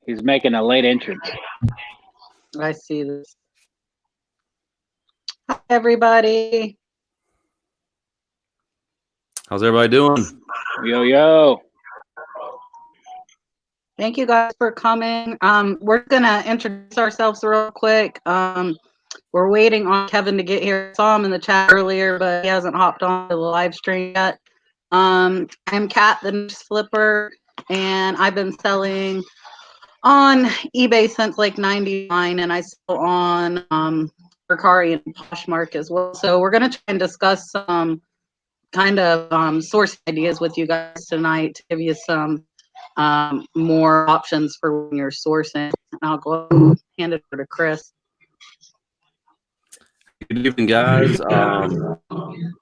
He's making a late entrance. I see this. Hi, everybody. How's everybody doing? Yo, yo. Thank you guys for coming. We're gonna introduce ourselves real quick. We're waiting on Kevin to get here. I saw him in the chat earlier, but he hasn't hopped on the live stream yet. I'm Kat, the Nurse Flipper, and I've been selling on eBay since like '99, and I sell on Mercari and Poshmark as well. So we're gonna try and discuss some kind of sourcing ideas with you guys tonight to give you some more options for when you're sourcing. And I'll go and hand it over to Chris. Good evening, guys.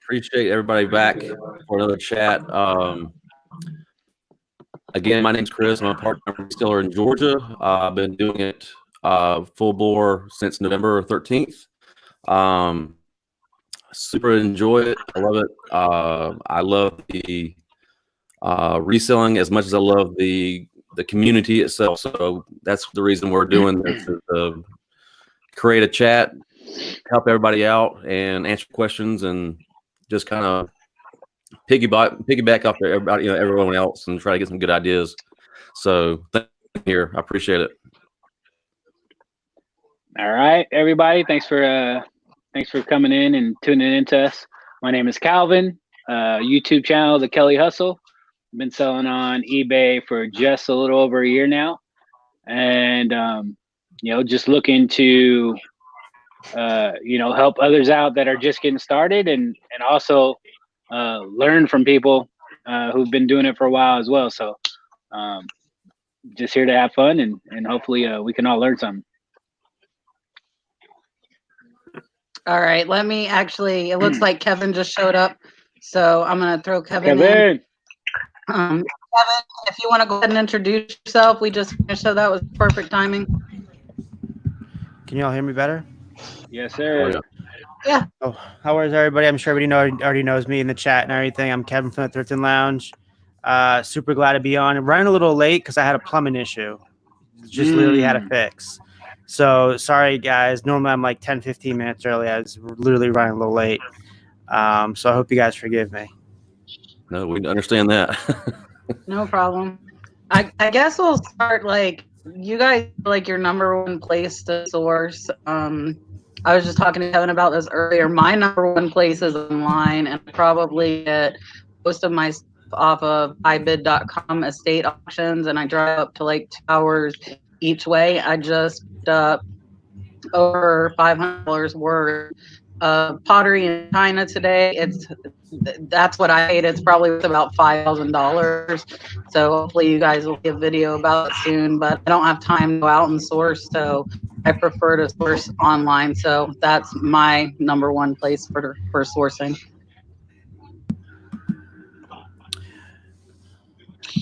Appreciate everybody back for another chat. Again, my name's Chris. I'm a part-time reseller in Georgia. I've been doing it full bore since November 13th. Super enjoy it. I love it. I love the reselling as much as I love the community itself. So that's the reason we're doing this, is to create a chat, help everybody out, and answer questions, and just kind of piggyback off everybody, everyone else, and try to get some good ideas. So thank you here. I appreciate it. All right, everybody. Thanks for coming in and tuning in to us. My name is Calvin. YouTube channel, The Kelly Hustle. I've been selling on eBay for just a little over a year now, and just looking to help others out that are just getting started, and also learn from people who've been doing it for a while as well. So just here to have fun, and hopefully we can all learn something. All right, let me actually, it looks like Kevin just showed up, so I'm going to throw Kevin in. Kevin, if you want to go ahead and introduce yourself, we just finished, so that was perfect timing. Can you all hear me better? Yes, sir. Yeah. Oh, how is everybody? I'm sure everybody already knows me in the chat and everything. I'm Kevin from the Thrifting Lounge. Super glad to be on. I'm running a little late because I had a plumbing issue. Just literally had a fix. So sorry, guys. Normally I'm like 10, 15 minutes early. I was literally running a little late. So I hope you guys forgive me. No, we understand that. No problem. I guess we'll start, like, you guys, like, your number one place to source. I was just talking to Kevin about this earlier. My number one place is online, and probably get most of my stuff off of ibid.com estate auctions, and I drive up to like 2 hours each way. I just picked up over $500 worth of pottery in China today. That's what I paid. It's probably worth about $5,000. So hopefully you guys will get a video about it soon, but I don't have time to go out and source, so I prefer to source online. So that's my number one place for sourcing.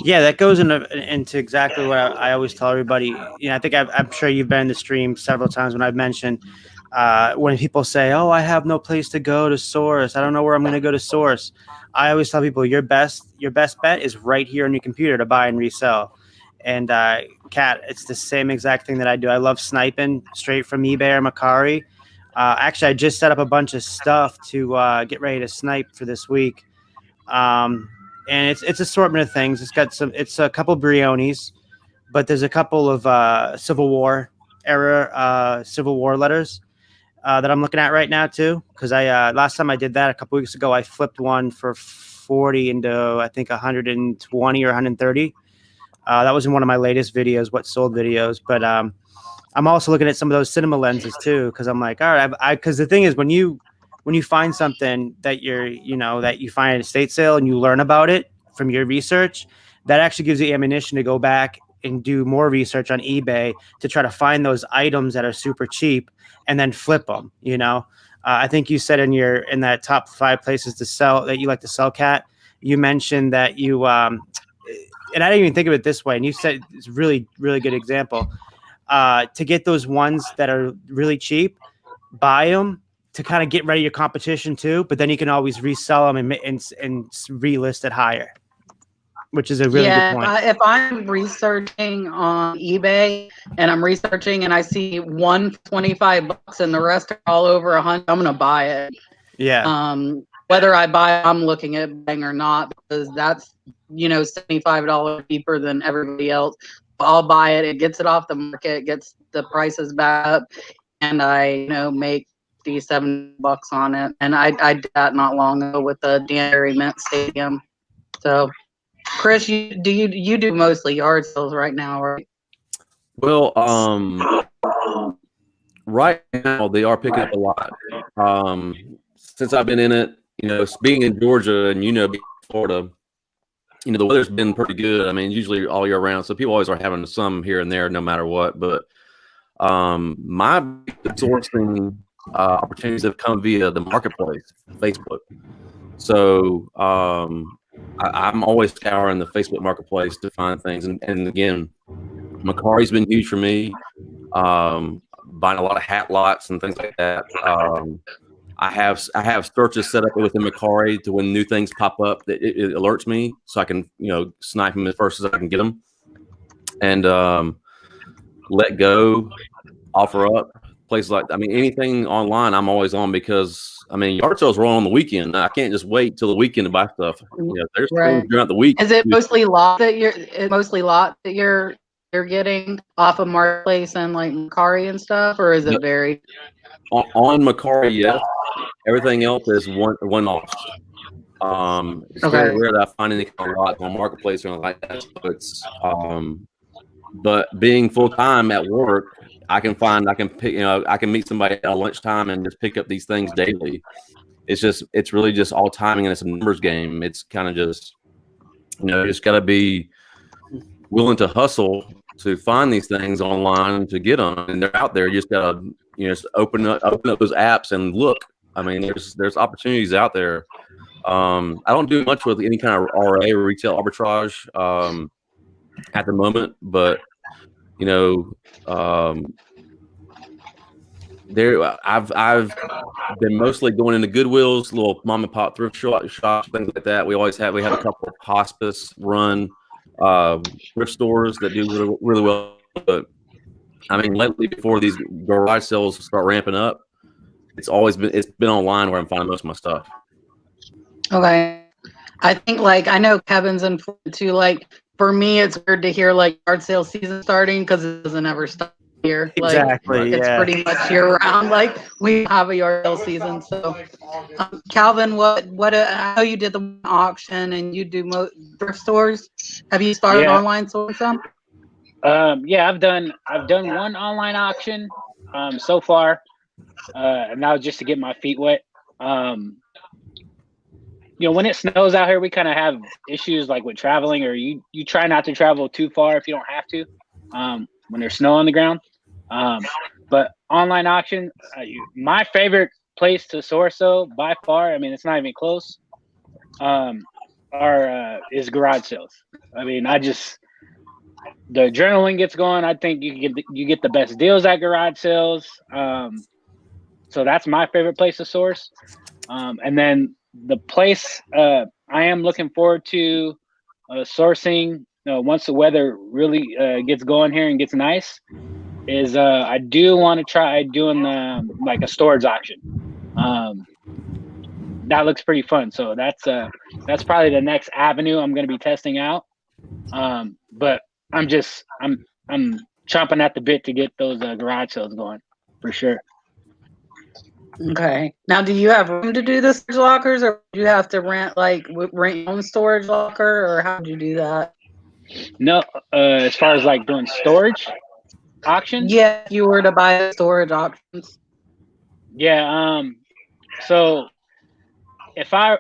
Yeah, that goes into exactly what I always tell everybody. I think I'm sure you've been in the stream several times when I've mentioned when people say, "Oh, I have no place to go to source. I don't know where I'm going to go to source." I always tell people your best bet is right here on your computer to buy and resell. And Kat, it's the same exact thing that I do. I love sniping straight from eBay or Mercari. Actually, I just set up a bunch of stuff to get ready to snipe for this week. And it's assortment of things. It's a couple Brionis, but there's a couple of Civil War era Civil War letters that I'm looking at right now too. Because I last time I did that a couple weeks ago, I flipped one for 40 into I think 120 or 130. That was in one of my latest videos, what sold videos. But I'm also looking at some of those cinema lenses too, because I'm like, all right, because the thing is when you find something that that you find at a estate sale and you learn about it from your research, that actually gives you ammunition to go back and do more research on eBay to try to find those items that are super cheap and then flip them. I think you said in that top 5 places to sell that you like to sell, Kat, you mentioned that you and I didn't even think of it this way, and you said it's a really, really good example. To get those ones that are really cheap, buy them to kind of get ready your competition too, but then you can always resell them and relist it higher. which is a really good point. If I'm researching on eBay and I'm researching and I see $125 and the rest are all over $100, I'm gonna buy it. Yeah. Whether I buy it, I'm looking at buying or not, because that's, $75 cheaper than everybody else. I'll buy it. It gets it off the market, gets the prices back up, and I make $57 on it. And I did that not long ago with the Danbury Mint Stadium. So, Chris, you do mostly yard sales right now, right? Well, right now they are picking up a lot. Since I've been in it, being in Georgia and being in Florida, the weather's been pretty good. I mean, usually all year round, so people always are having some here and there, no matter what. But my sourcing opportunities have come via the marketplace, Facebook. So I'm always scouring the Facebook marketplace to find things. And again, Macari's been huge for me. Buying a lot of hat lots and things like that. I have searches set up within Macari to when new things pop up that it alerts me, so I can snipe them as first as I can get them, and let go, offer up, places like anything online I'm always on, because yard sales roll on the weekend. I can't just wait till the weekend to buy stuff. There's things throughout the week. Is it mostly lot that you're getting off of Marketplace and like Macari and stuff, or is it very on Macari? Yes. Everything else is one off. It's very rare that I find any kind of lot on Marketplace or anything like that. So it's but being full time at work, I can pick, I can meet somebody at lunchtime and just pick up these things daily. It's really just all timing, and it's a numbers game. It's kind of just you just got to be willing to hustle to find these things online to get them, and they're out there. You just gotta just open up those apps and look. There's opportunities out there. I don't do much with any kind of RA or retail arbitrage at the moment, but I've been mostly going into Goodwills, little mom and pop thrift shops, things like that. We have a couple of hospice run thrift stores that do really, really well. But lately, before these garage sales start ramping up, it's been online where I'm finding most of my stuff. Okay. I think I know Kevin's in Florida too. For me, it's weird to hear yard sale season starting, because it doesn't ever stop here. Exactly. It's pretty much year round. We have a yard sale season. So, Calvin, what? I know you did the auction and you do thrift stores. Have you started online sourcing some? Yeah, I've done one online auction so far, and that was just to get my feet wet. When it snows out here, we kind of have issues with traveling, or you try not to travel too far if you don't have to when there's snow on the ground. But online auction, my favorite place to source, though, by far, it's not even close, is garage sales. The adrenaline gets going. I think you get the best deals at garage sales. So that's my favorite place to source. And then the place I am looking forward to sourcing once the weather really gets going here and gets nice is I do want to try doing a storage auction. That looks pretty fun. So that's probably the next avenue I'm going to be testing out. But I'm chomping at the bit to get those garage sales going for sure. Okay. Now, do you have room to do the storage lockers, or do you have to rent your own storage locker, or how do you do that? No, as far as doing storage auctions? Yeah, if you were to buy storage auctions. Yeah. So I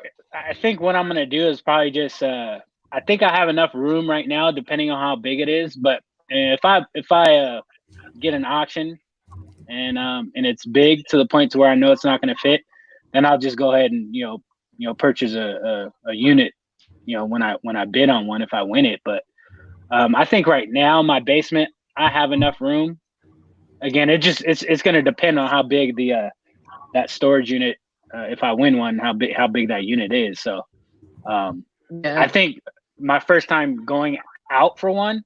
think what I'm gonna do is probably just I think I have enough room right now, depending on how big it is. But if I get an auction and it's big to the point to where I know it's not going to fit, then I'll just go ahead and purchase a unit when I bid on one if I win it. But I think right now my basement, I have enough room. Again, it's going to depend on how big that storage unit, if I win one, how big that unit is. So I think my first time going out for one,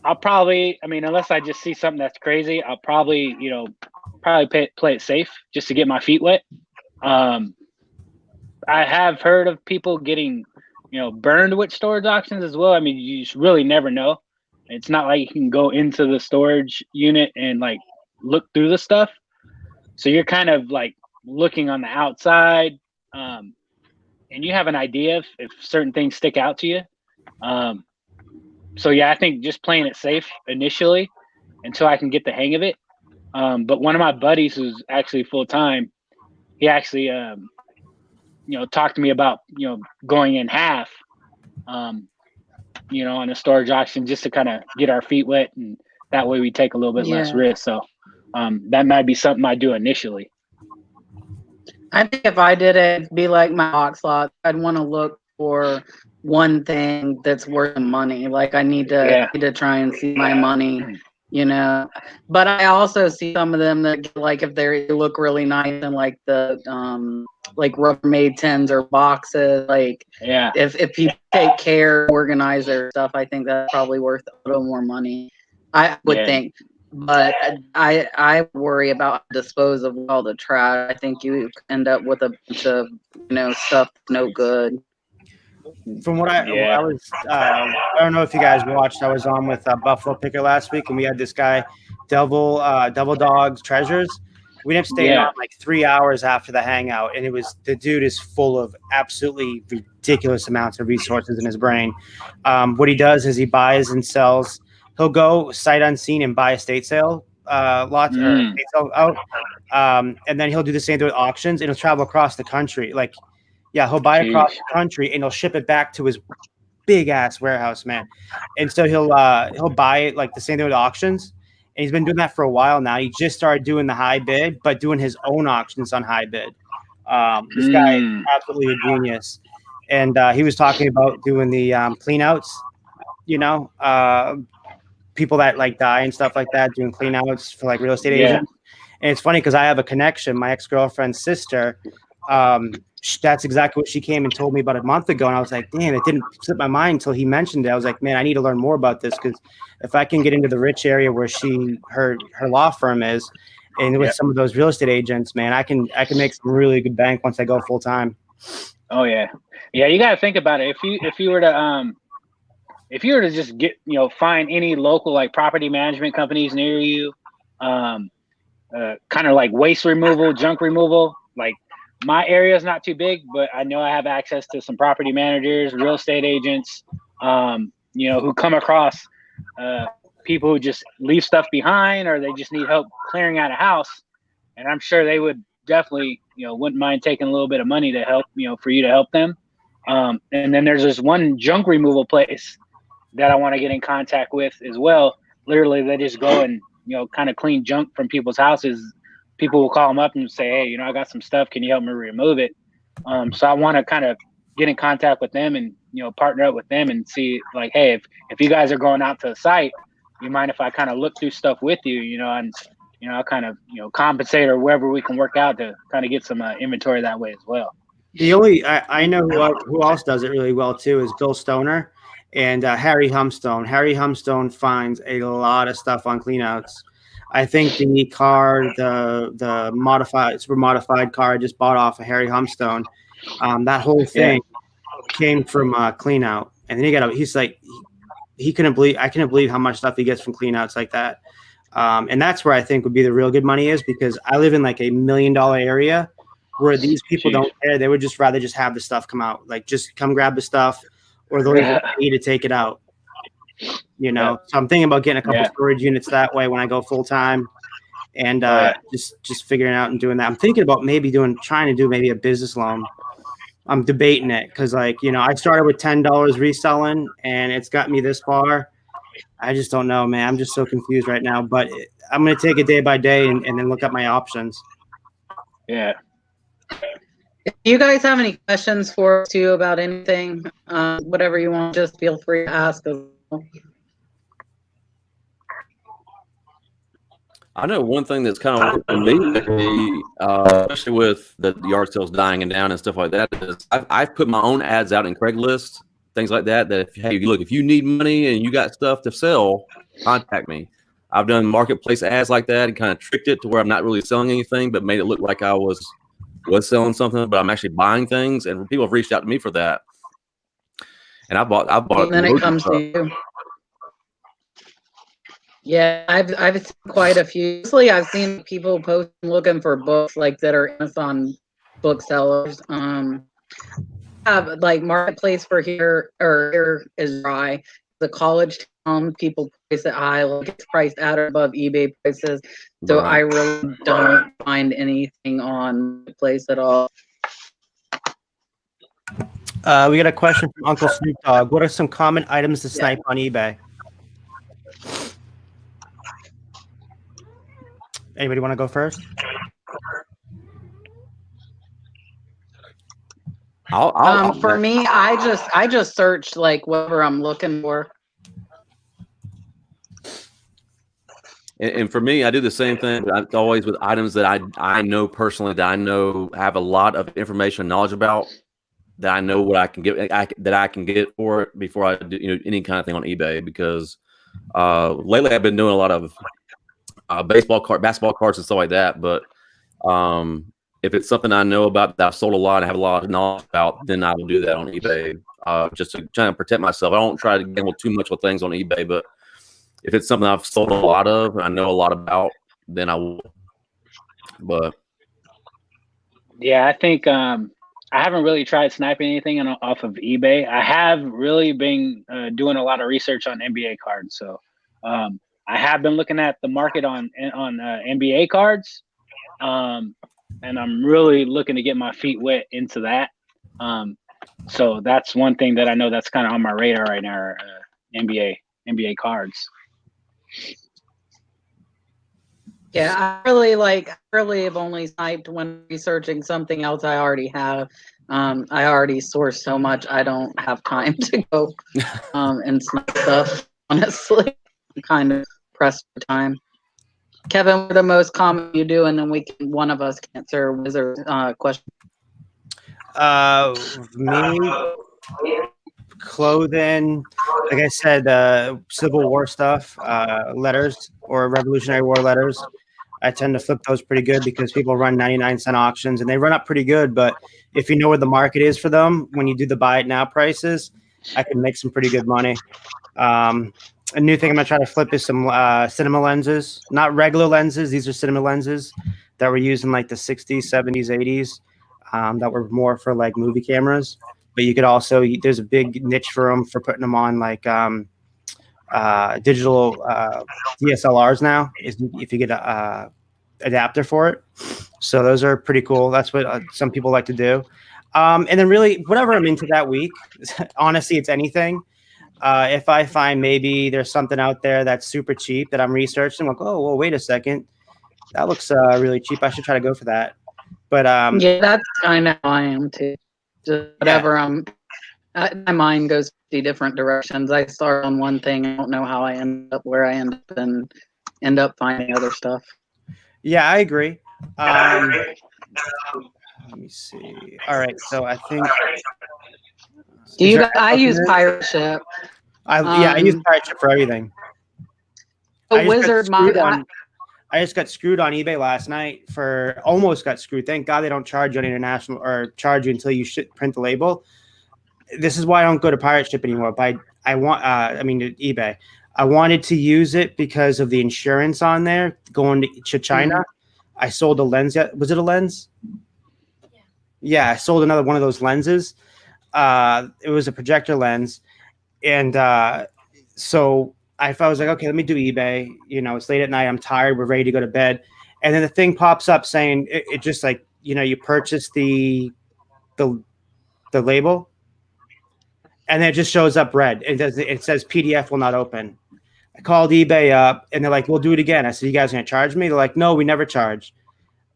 I'll probably, I mean, unless I just see something that's crazy, I'll probably, play it safe just to get my feet wet. I have heard of people getting, burned with storage auctions as well. I mean, you just really never know. It's not like you can go into the storage unit and like look through the stuff. So you're kind of like looking on the outside, and you have an idea if certain things stick out to you. So yeah, I think just playing it safe initially until I can get the hang of it. But one of my buddies who's actually full time, he actually, talked to me about, going in half, on a storage auction just to kind of get our feet wet, and that way we take a little bit less risk. So that might be something I do initially. I think if I did it, it'd be like my box lot. I'd want to look for one thing that's worth money. Like I need to try and see my money, But I also see some of them that like if they look really nice and like the like Rubbermaid tins or boxes, like if people take care, organize their stuff, I think that's probably worth a little more money. I would think. But I worry about dispose of all the trash. I think you end up with a bunch of stuff no good. From what I was, I don't know if you guys watched. I was on with Buffalo Picker last week, and we had this guy, Double Dogs Treasures. We ended up staying on like 3 hours after the hangout, and the dude is full of absolutely ridiculous amounts of resources in his brain. What he does is he buys and sells. He'll go sight unseen and buy estate sale lots or estate sale out, and then he'll do the same thing with auctions, and he'll travel across the country. Like, he'll buy it across the country and he'll ship it back to his big ass warehouse, man. And so he'll buy it like the same thing with auctions, and he's been doing that for a while now. He just started doing the high bid, but doing his own auctions on high bid. This guy is absolutely a genius, and he was talking about doing the clean outs, people that like die and stuff like that, doing clean outs for like real estate agents. And it's funny because I have a connection. My ex-girlfriend's sister, that's exactly what she came and told me about a month ago. And I was like, damn, it didn't slip my mind until he mentioned it. I was like, man, I need to learn more about this, because if I can get into the rich area where her law firm is, and with some of those real estate agents, man, I can make some really good bank once I go full time. Oh yeah. Yeah. You got to think about it. If you were to just get, find any local like property management companies near you, kind of like waste removal, junk removal, like my area is not too big, but I know I have access to some property managers, real estate agents, who come across people who just leave stuff behind, or they just need help clearing out a house. And I'm sure they would definitely, wouldn't mind taking a little bit of money to help, for you to help them. And then there's this one junk removal place that I want to get in contact with as well. Literally, they just go and, kind of clean junk from people's houses. People will call them up and say, hey, I got some stuff. Can you help me remove it? So I want to kind of get in contact with them and, partner up with them and see like, hey, if you guys are going out to the site, you mind if I kind of look through stuff with you, and, I'll kind of, compensate or wherever we can work out to kind of get some inventory that way as well. The only, I know who else does it really well too is Bill Stoner and Harry Humstone. Harry Humstone finds a lot of stuff on cleanouts. I think the car, the super modified car I just bought off of Harry Humstone, that whole thing came from cleanout. And then he's like, I couldn't believe how much stuff he gets from cleanouts like that. And that's where I think would be the real good money is, because I live in like $1 million area where these people don't care. They would just rather just have the stuff come out, like just come grab the stuff, or they'll even pay to take it out. So I'm thinking about getting a couple storage units that way when I go full time, and just figuring out and doing that. I'm thinking about trying to do maybe a business loan. I'm debating it because I started with $10 reselling and it's got me this far. I just don't know, man. I'm just so confused right now, but I'm going to take it day by day and then look at my options. Yeah. If you guys have any questions for us too about anything, whatever you want, just feel free to ask us. I know one thing that's kind of worked for me, especially with the yard sales dying and down and stuff like that, is I've put my own ads out in Craigslist things like that. That if, hey, look, if you need money and you got stuff to sell, contact me. I've done marketplace ads like that and kind of tricked it to where I'm not really selling anything, but made it look like I was selling something, but I'm actually buying things, and people have reached out to me for that. And I bought. And then it comes to you. Yeah, I've seen quite a few. Mostly, I've seen people posting looking for books like that are Amazon booksellers. Have like marketplace for here is dry. The college town, people price it high, like it's priced at or above eBay prices. So Right. I really don't find anything on the place at all. We got a question from Uncle Snoop Dogg. What are some common items to snipe on eBay? Anybody want to go first? For me, I just search like whatever I'm looking for. And for me, I do the same thing, but it's always with items that I know personally, that I know have a lot of information and knowledge about, that I know what I can get, that I can get for it before I do any kind of thing on eBay. Because lately I've been doing a lot of basketball cards and stuff like that. But if it's something I know about that I've sold a lot and have a lot of knowledge about, then I will do that on eBay, just to try and protect myself. I don't try to gamble too much with things on eBay, but if it's something I've sold a lot of and I know a lot about, then I will. But yeah, I think I haven't really tried sniping anything off of eBay. I have really been doing a lot of research on NBA cards. So I have been looking at the market on NBA cards, and I'm really looking to get my feet wet into that. So that's one thing that I know that's kind of on my radar right now, NBA cards. Yeah, I really have only sniped when researching something else I already have. I already source so much, I don't have time to go and snipe stuff. Honestly, I'm kind of pressed for time. Kevin, what are the most common you do, and then one of us can answer Wizard question. Me, clothing, like I said, Civil War stuff, letters or Revolutionary War letters. I tend to flip those pretty good because people run 99-cent auctions and they run up pretty good. But if you know where the market is for them, when you do the buy it now prices, I can make some pretty good money. A new thing I'm gonna try to flip is some cinema lenses, not regular lenses. These are cinema lenses that were used in like the 60s, 70s, 80s, that were more for like movie cameras. But you could also, there's a big niche for them for putting them on like digital DSLRs now, if you get a adapter for it. So those are pretty cool. That's what some people like to do. And then really whatever I'm into that week, honestly, it's anything. If I find maybe there's something out there that's super cheap that I'm researching, like, oh, well, wait a second, that looks really cheap. I should try to go for that. But yeah, that's kind of how I am too. Just whatever my mind goes 50 different directions. I start on one thing, I don't know how I end up where I end up, and end up finding other stuff. Yeah, I agree. Let me see. All right, so I think. I use Pirate Ship. I use Pirate Ship for everything. Wizard, I just got screwed on eBay last night almost got screwed. Thank God they don't charge you on international or charge you until you print the label. This is why I don't go to Pirate Ship anymore. But eBay. I wanted to use it because of the insurance on there going to China. Mm-hmm. I sold a lens. Was it a lens? Yeah, I sold another one of those lenses. It was a projector lens. And so I was like, okay, let me do eBay. It's late at night. I'm tired. We're ready to go to bed. And then the thing pops up saying it just like, you purchase the label. And then it just shows up red. It says PDF will not open. I called eBay up and they're like, we'll do it again. I said, you guys are going to charge me? They're like, no, we never charge.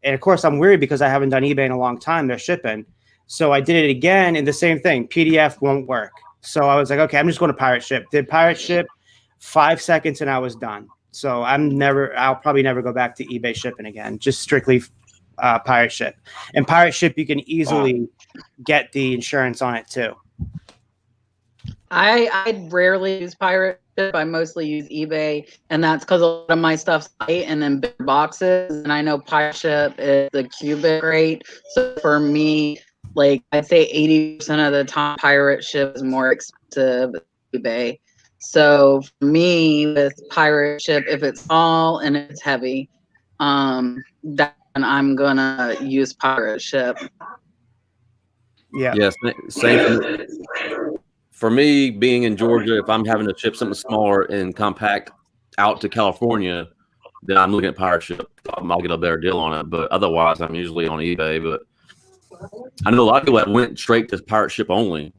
And of course I'm worried because I haven't done eBay in a long time. They're shipping. So I did it again and the same thing, PDF won't work. So I was like, okay, I'm just going to Pirate Ship. Did Pirate Ship 5 seconds and I was done. So I'll probably never go back to eBay shipping again, just strictly Pirate Ship. And Pirate Ship, you can easily get the insurance on it too. I rarely use pirate ship. I mostly use eBay, and that's because a lot of my stuff's light and in big boxes. And I know pirate ship is the cubic rate. So for me, like I'd say 80% of the time, pirate ship is more expensive than eBay. So for me, with pirate ship, if it's small and it's heavy, then I'm gonna use pirate ship. Yeah. Yes, same for me. For me, being in Georgia, if I'm having to ship something smaller and compact out to California, then I'm looking at pirate ship. I'll get a better deal on it. But otherwise, I'm usually on eBay. But I know a lot of people that went straight to pirate ship only.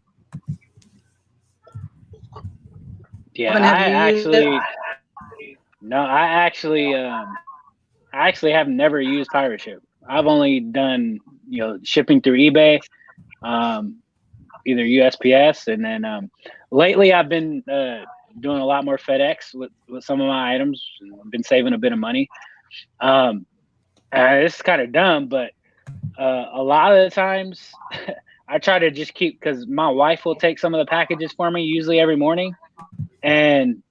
Yeah, Evan, I actually have never used pirate ship. I've only done, shipping through eBay, either USPS, and then lately I've been doing a lot more FedEx with some of my items. I've been saving a bit of money. It's kind of dumb, but a lot of the times I try to just keep, because my wife will take some of the packages for me usually every morning, and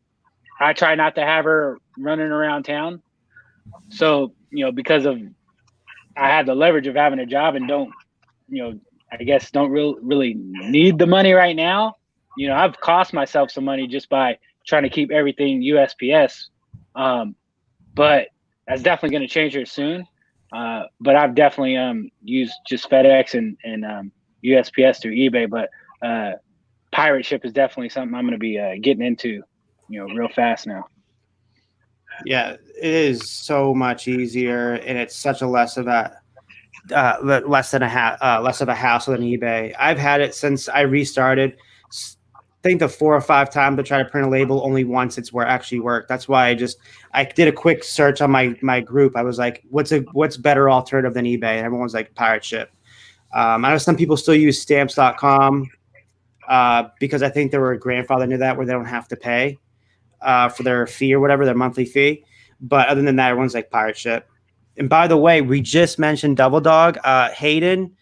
I try not to have her running around town. So, because of I had the leverage of having a job and don't, I guess don't really need the money right now. I've cost myself some money just by trying to keep everything USPS. But that's definitely going to change here soon. But I've definitely used just FedEx and USPS through eBay. But pirate ship is definitely something I'm going to be getting into, real fast now. Yeah, it is so much easier, and it's such a less of a less of a hassle than eBay. I've had it since I restarted. I think the 4 or 5 times to try to print a label, only once it's where it actually worked. That's why I did a quick search on my group. I was like, what's better alternative than eBay? And everyone's like pirate ship. I know some people still use stamps.com because I think they were grandfathered into that where they don't have to pay for their fee or whatever, their monthly fee. But other than that, everyone's like pirate ship. And by the way, we just mentioned Double Dog. Hayden,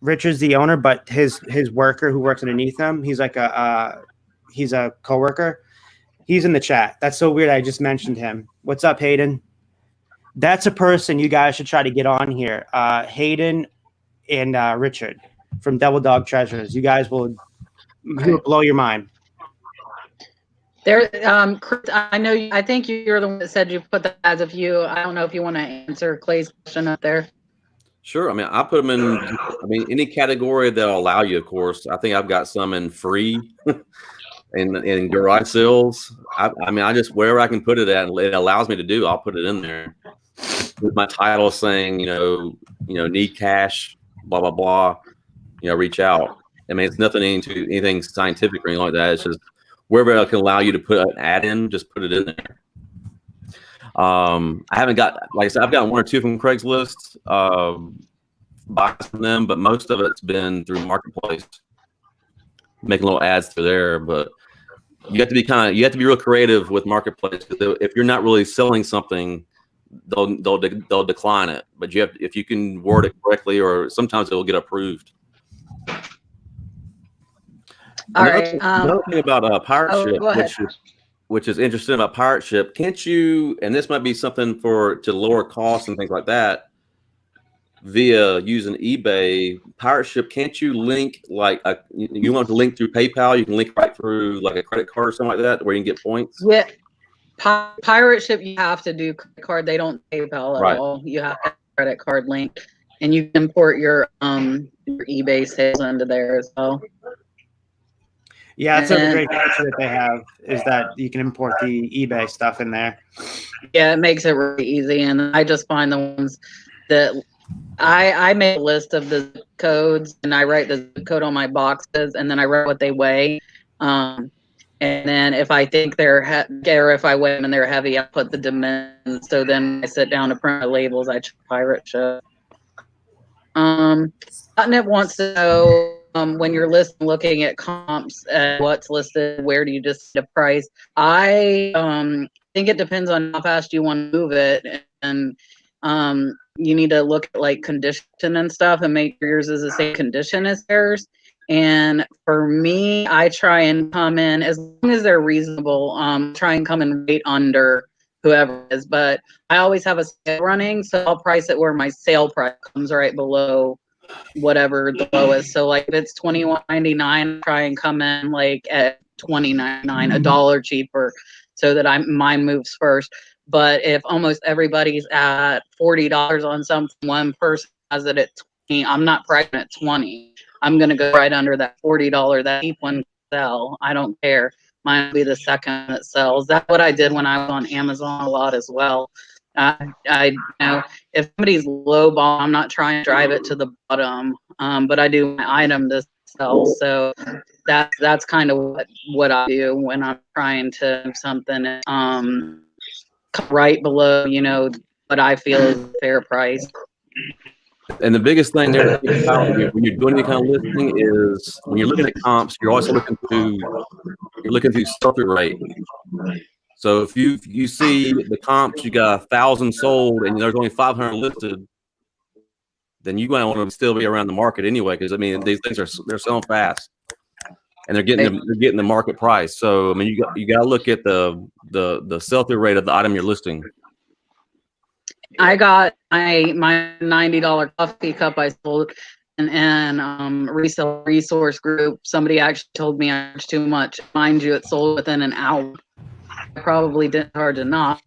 Richard's the owner, but his worker who works underneath him, he's like he's a coworker. He's in the chat. That's so weird. I just mentioned him. What's up, Hayden? That's a person you guys should try to get on here. Hayden and Richard from Double Dog Treasures. You guys will blow your mind. There, Chris, I know. I think you're the one that said you put that as a view. I don't know if you want to answer Clay's question up there. Sure. I mean, I put them in. Any category that'll allow you. Of course, I think I've got some in free, in garage sales. I just wherever I can put it at, and it allows me to do. I'll put it in there with my title saying, need cash, blah blah blah. Reach out. It's nothing into anything scientific or anything like that. It's just wherever I can allow you to put an ad in, just put it in there. I haven't got, like I said, I've got 1 or 2 from Craigslist, buys from them, but most of it's been through Marketplace, making little ads through there. But you have to be real creative with Marketplace, because if you're not really selling something, they'll decline it. But if you can word it correctly, or sometimes it will get approved. All right. Another thing about pirate ship, which is interesting about pirate ship, can't you? And this might be something to lower costs and things like that via using eBay. Pirate ship, can't you link you want to link through PayPal? You can link right through like a credit card or something like that, where you can get points. Yeah, pirate ship, you have to do credit card. They don't PayPal at all. You have to have a credit card link, and you can import your eBay sales into there as well. Yeah, that's a great feature that they have, is that you can import the eBay stuff in there. Yeah, it makes it really easy. And I just find the ones that I make a list of the zip codes, and I write the zip code on my boxes, and then I write what they weigh. And then if I think they're or if I weigh them and they're heavy, I put the dimensions. So then I sit down to print my labels. I check pirate ship. Botnet wants to know, when you're looking at comps, what's listed, where do you just set a price? I think it depends on how fast you want to move it, and you need to look at like condition and stuff and make sure yours is the same condition as theirs. And for me, I try and come in as long as they're reasonable. Try and come in right under whoever it is. But I always have a sale running, so I'll price it where my sale price comes right below whatever the lowest. So like if it's $21.99, try and come in like at $20.99, $1 cheaper, so that mine moves first. But if almost everybody's at $40 on something, one person has it at 20, I'm not pricing at 20. I'm gonna go right under that $40 that cheap one sell. I don't care. Mine will be the second that sells. That's what I did when I was on Amazon a lot as well. I you know, if somebody's low ball, I'm not trying to drive it to the bottom, but I do my item to sell. So that's kind of what I do when I'm trying to do something right below, what I feel is a fair price. And the biggest thing there to think about when you're doing any kind of listing is when you're looking at comps, you're always looking through sell-through rate. So if you see the comps, you got 1,000 sold and there's only 500 listed, then you might want to still be around the market anyway, because I mean these things they're selling fast and they're getting the market price. So I mean you got to look at the sell-through rate of the item you're listing. I got my $90 coffee cup I sold in Reseller resource group. Somebody actually told me I charged too much. Mind you, it sold within an hour. I probably didn't charge enough,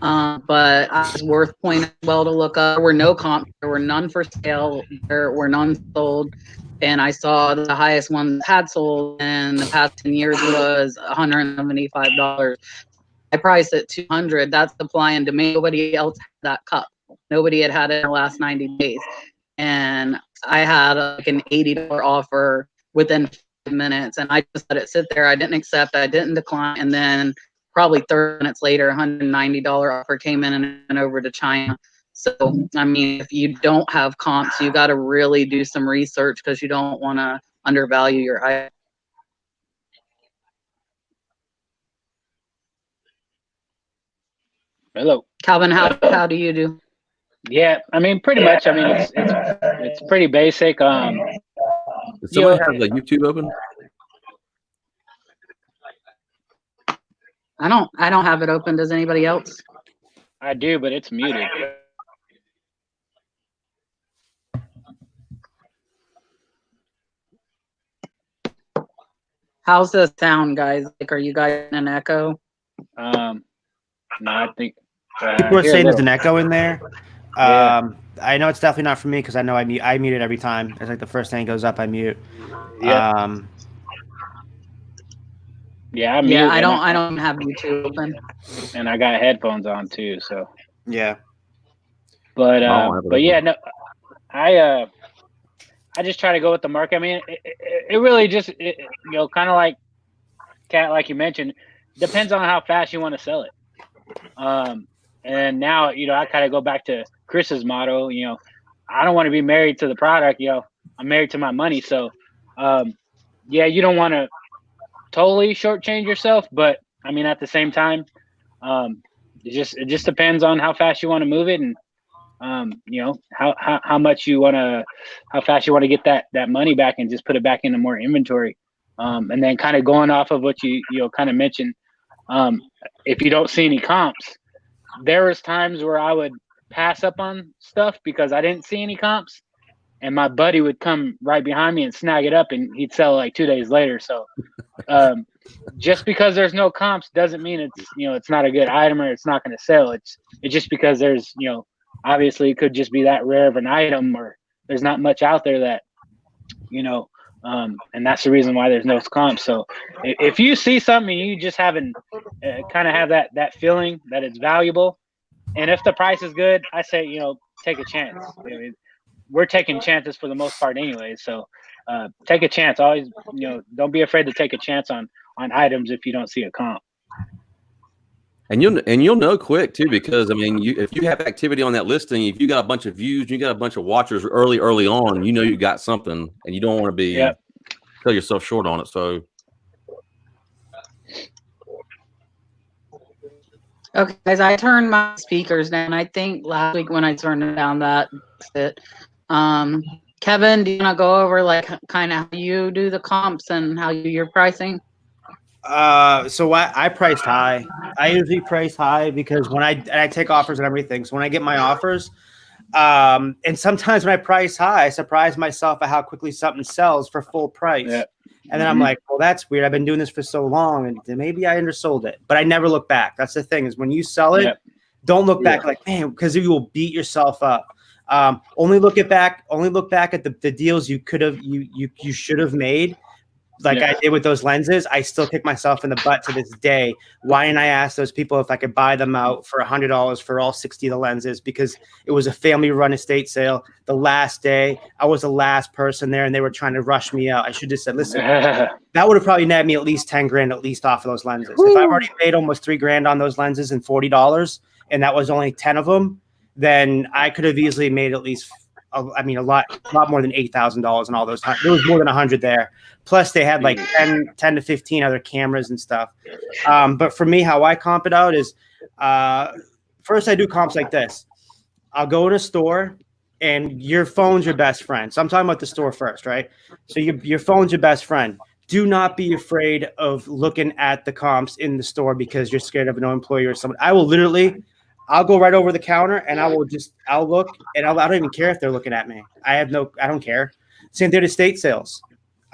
but I was worth pointing well to look up. There were no comps. There were none for sale. There were none sold. And I saw the highest one had sold in the past 10 years was $175. I priced it $200. That's supply and demand. Nobody else had that cup. Nobody had it in the last 90 days. And I had like an $80 offer within 5 minutes. And I just let it sit there. I didn't accept. I didn't decline. And then probably 30 minutes later, $190 offer came in and went over to China. So, I mean, if you don't have comps, you got to really do some research because you don't want to undervalue your item. Hello, Calvin, how do you do? Yeah, I mean, pretty much. I mean, it's pretty basic. Does somebody have the YouTube open? I don't have it open. Does anybody else? I do, but it's muted. How's the sound, guys? Like, are you guys in an echo? No, I think people are saying there's an echo in there. Yeah. I know it's definitely not for me because I know I mute it every time. It's like the first thing goes up, I mute. Yeah. Yeah, I'm yeah, I don't have YouTube open. And I got headphones on too, so yeah. But yeah, no, I just try to go with the market. I mean, it really just kind of like Kat, like you mentioned, depends on how fast you want to sell it. And now I kind of go back to Chris's motto. I don't want to be married to the product. I'm married to my money. So, yeah, you don't want to totally shortchange yourself, but I mean, at the same time, it just depends on how fast you want to move it, and how much you want to, how fast you want to get that money back and just put it back into more inventory. And then kind of going off of what you kind of mentioned, if you don't see any comps, there was times where I would pass up on stuff because I didn't see any comps, and my buddy would come right behind me and snag it up, and he'd sell like 2 days later. So just because there's no comps doesn't mean it's not a good item or it's not going to sell. It's just because there's obviously it could just be that rare of an item, or there's not much out there that and that's the reason why there's no comps. So if you see something you just haven't kind of have that feeling that it's valuable, and if the price is good, I say take a chance. We're taking chances for the most part anyway, so take a chance. Always don't be afraid to take a chance on items if you don't see a comp. And you'll know quick too, because I mean, if you have activity on that listing, if you got a bunch of views, you got a bunch of watchers early on, you got something, and you don't want to be sell yourself short on it. So, okay, guys, I turned my speakers down. I think last week when I turned it down, that's it. Kevin, do you want to go over like kind of how you do the comps and how you do your pricing? So I priced high. I usually price high because when I take offers and everything. So when I get my offers, and sometimes when I price high, I surprise myself at how quickly something sells for full price. Yeah. And then I'm like, well, that's weird. I've been doing this for so long, and maybe I undersold it. But I never look back. That's the thing, is when you sell it, don't look back like, man, because you will beat yourself up. Only look back at the deals you could have you should have made. Like I did with those lenses. I still kick myself in the butt to this day. Why didn't I ask those people if I could buy them out for $100 for all 60 of the lenses? Because it was a family-run estate sale. The last day, I was the last person there, and they were trying to rush me out. I should have said, listen, that would have probably netted me at least 10 grand at least off of those lenses. If I've already made almost 3 grand on those lenses and $40, and that was only 10 of them, then I could have easily made at least a lot more than $8,000 and all those. There was more than 100 there. Plus they had like 10 to 15 other cameras and stuff. But for me, how I comp it out is first I do comps like this. I'll go in a store and your phone's your best friend. So I'm talking about the store first, right? So your phone's your best friend. Do not be afraid of looking at the comps in the store because you're scared of an employee or someone. I'll go right over the counter and I'll look and I don't even care if they're looking at me. I don't care. Same thing at estate sales.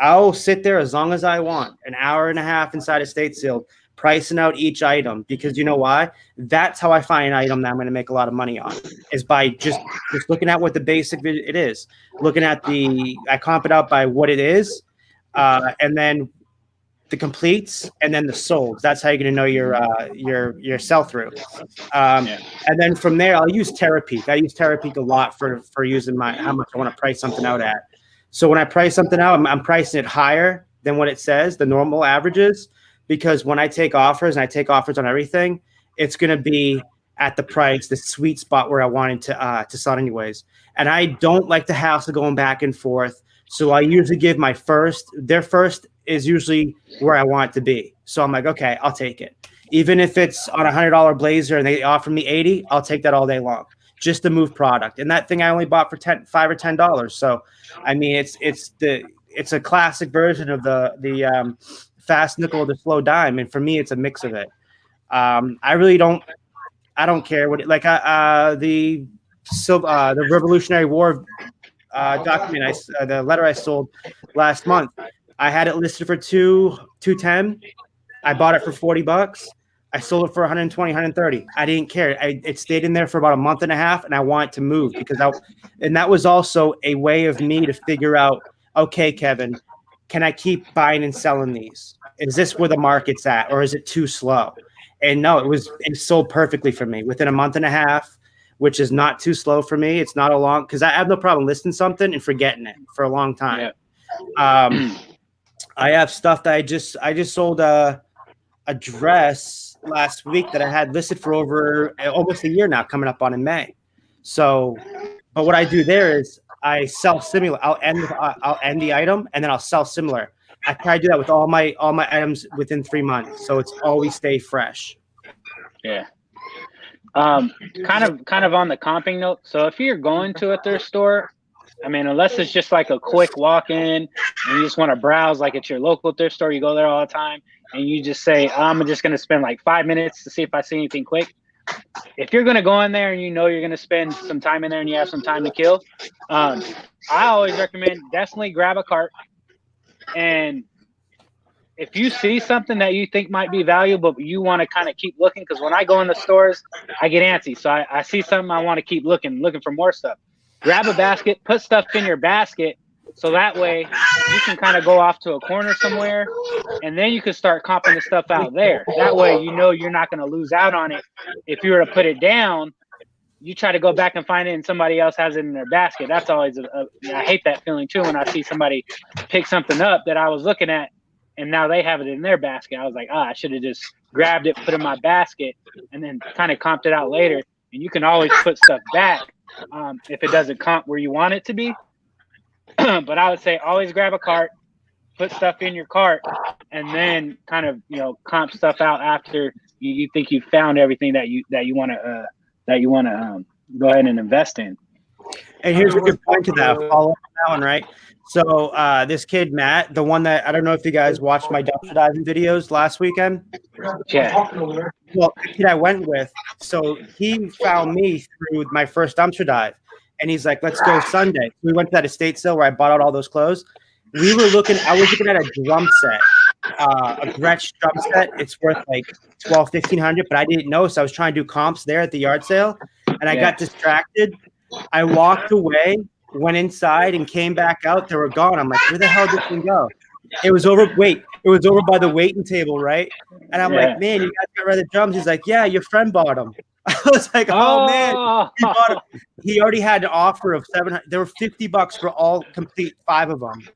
I'll sit there as long as I want, an hour and a half inside estate sale, pricing out each item, because you know why? That's how I find an item that I'm going to make a lot of money on, is by just looking at what the basic it is. Looking at I comp it out by what it is, and then the completes, and then the solds. That's how you're going to know your sell through. And then from there, I'll use Terapeak. I use Terapeak a lot for using how much I want to price something out at. So when I price something out, I'm pricing it higher than what it says, the normal averages, because when I take offers and I take offers on everything, it's going to be at the price, the sweet spot where I wanted to sell anyways. And I don't like the hassle going back and forth. So I usually give their first is usually where I want it to be. So I'm like, okay, I'll take it. Even if it's on a $100 blazer and they offer me $80, I'll take that all day long, just to move product. And that thing I only bought for $5 or $10. So, I mean, it's a classic version of the fast nickel, the slow dime. And for me, it's a mix of it. I don't care what the Revolutionary War document, the letter I sold last month, I had it listed for $210. I bought it for $40. I sold it for 120, 130. I didn't care. It stayed in there for about a month and a half, and I want it to move and that was also a way of me to figure out, okay, Kevin, can I keep buying and selling these? Is this where the market's at, or is it too slow? And no, it sold perfectly for me within a month and a half, which is not too slow for me. It's not a long, because I have no problem listing something and forgetting it for a long time. Yeah. I have stuff that I just sold a dress last week that I had listed for over almost a year now, coming up on in May. So, but what I do there is I sell similar. I'll end the item and then I'll sell similar. I try to do that with all my items within 3 months, so it's always stay fresh. Yeah. Kind of on the comping note. So if you're going to a thrift store, I mean, unless it's just like a quick walk in and you just want to browse, like it's your local thrift store, you go there all the time, and you just say, I'm just going to spend like 5 minutes to see if I see anything quick. If you're going to go in there and you know you're going to spend some time in there and you have some time to kill, I always recommend definitely grab a cart. And if you see something that you think might be valuable, but you want to kind of keep looking, because when I go in the stores, I get antsy. So I see something, I want to keep looking for more stuff. Grab a basket, put stuff in your basket, so that way you can kind of go off to a corner somewhere, and then you can start comping the stuff out there. That way you know you're not going to lose out on it. If you were to put it down, you try to go back and find it and somebody else has it in their basket. That's always I hate that feeling too when I see somebody pick something up that I was looking at and now they have it in their basket. I was like, I should have just grabbed it, put it in my basket, and then kind of comped it out later. And you can always put stuff back if it doesn't comp where you want it to be. But I would say always grab a cart, put stuff in your cart, and then kind of comp stuff out after you think you've found everything that you want to go ahead and invest in. And here's a good point to that. Follow up on that one, right? So this kid, Matt, the one that I don't know if you guys watched my dumpster diving videos last weekend. Yeah. Well, the kid I went with, so he found me through my first dumpster dive. And he's like, let's go Sunday. We went to that estate sale where I bought out all those clothes. I was looking at a drum set, a Gretsch drum set. It's worth like $1,200-1,500, but I didn't know. So I was trying to do comps there at the yard sale. And I got distracted. I walked away, went inside, and came back out. They were gone. I'm like, where the hell did this thing go? It was over by the waiting table, right? And I'm like, man, you guys got rid of the drums. He's like, yeah, your friend bought them. I was like, oh man, he bought them. He already had an offer of $700. They were $50 for all complete 5 of them.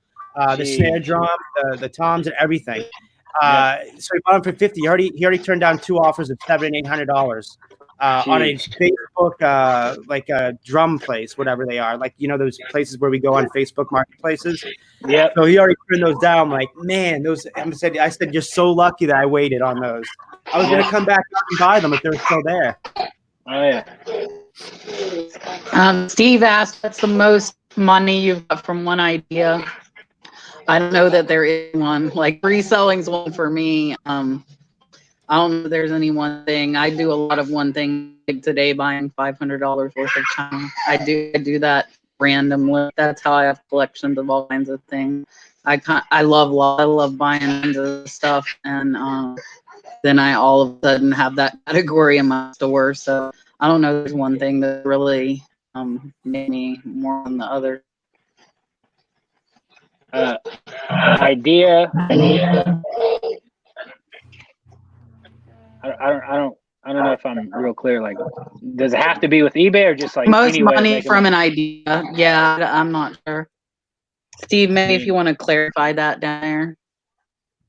The snare drum, the toms, and everything. So he bought them for $50. He already turned down 2 offers of $700 and $800 on a Facebook like a drum place, whatever they are, like those places where we go on Facebook marketplaces. Yeah. So he already turned those down. I'm like, man, I said, you're so lucky that I waited on those. I was gonna come back and buy them if they're still there. Oh yeah. Steve asked, what's the most money you've got from one idea? I don't know that there is one. Like reselling's one for me. I don't know if there's any one thing. I do a lot of one thing. Like today, buying $500 worth of china. I do that randomly. That's how I have collections of all kinds of things. I love buying kinds of stuff, and then I all of a sudden have that category in my store. So I don't know. There's one thing that really made me more than the other. Idea. I don't know if I'm real clear. Like, does it have to be with eBay or just like most money from an idea? Yeah, I'm not sure. Steve, maybe if you want to clarify that down there.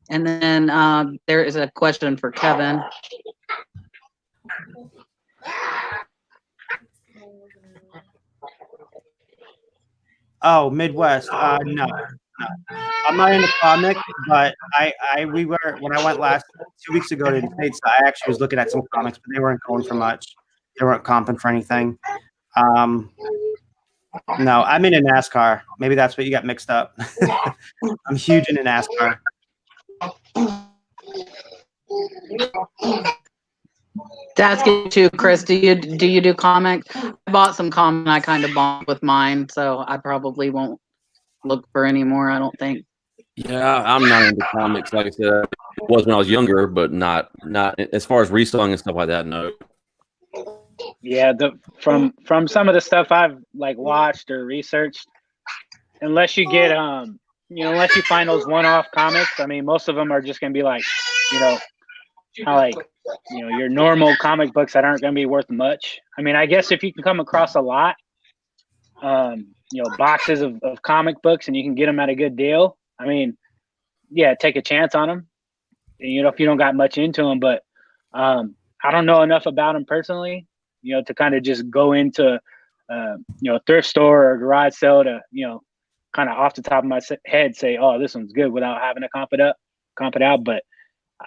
And then there is a question for Kevin. Oh, Midwest. No. I'm not into comic, but we were when I went 2 weeks ago to the States. I actually was looking at some comics, but they weren't going for much. They weren't comping for anything. No, I'm into NASCAR. Maybe that's what you got mixed up. I'm huge into NASCAR. To ask you too, Chris, do you do comics? I bought some comics. I kind of bought with mine, so I probably won't look for any more. I don't think. Yeah, I'm not into comics. Like I said, it was when I was younger, but not as far as reselling and stuff like that. No. Yeah, from some of the stuff I've like watched or researched, unless you get unless you find those one-off comics, I mean, most of them are just gonna be like, your normal comic books that aren't gonna be worth much. I mean, I guess if you can come across a lot, boxes of comic books and you can get them at a good deal, I mean, yeah, take a chance on them. If you don't got much into them, but I don't know enough about them personally, to kind of just go into, a thrift store or garage sale to, kind of off the top of my head say, oh, this one's good without having to comp it out. But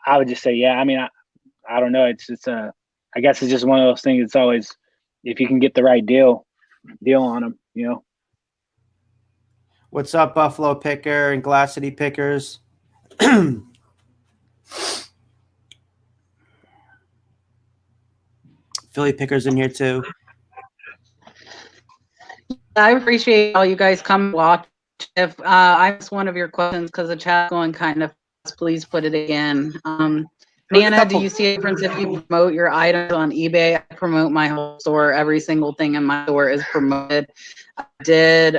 I would just say, yeah, I mean, I don't know. I guess it's just one of those things. It's always, if you can get the right deal on them, What's up, Buffalo Picker and Glass City Pickers? Philly Pickers in here too. I appreciate all you guys come watch. If I missed one of your questions because the chat's going kind of fast, please put it again. Nana, do you see a difference if you promote your items on eBay? I promote my whole store. Every single thing in my store is promoted. I did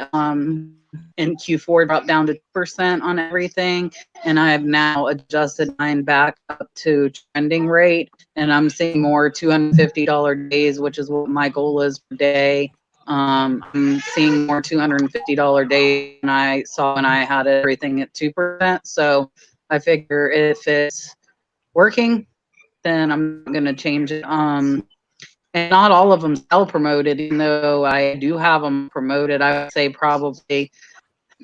in Q4 drop down to 2% on everything, and I have now adjusted mine back up to trending rate, and I'm seeing more $250 days, which is what my goal is per day. I'm seeing more $250 days than I saw when I had everything at 2%. So I figure if it's working, then I'm going to change it. And not all of them sell promoted, even though I do have them promoted. I would say probably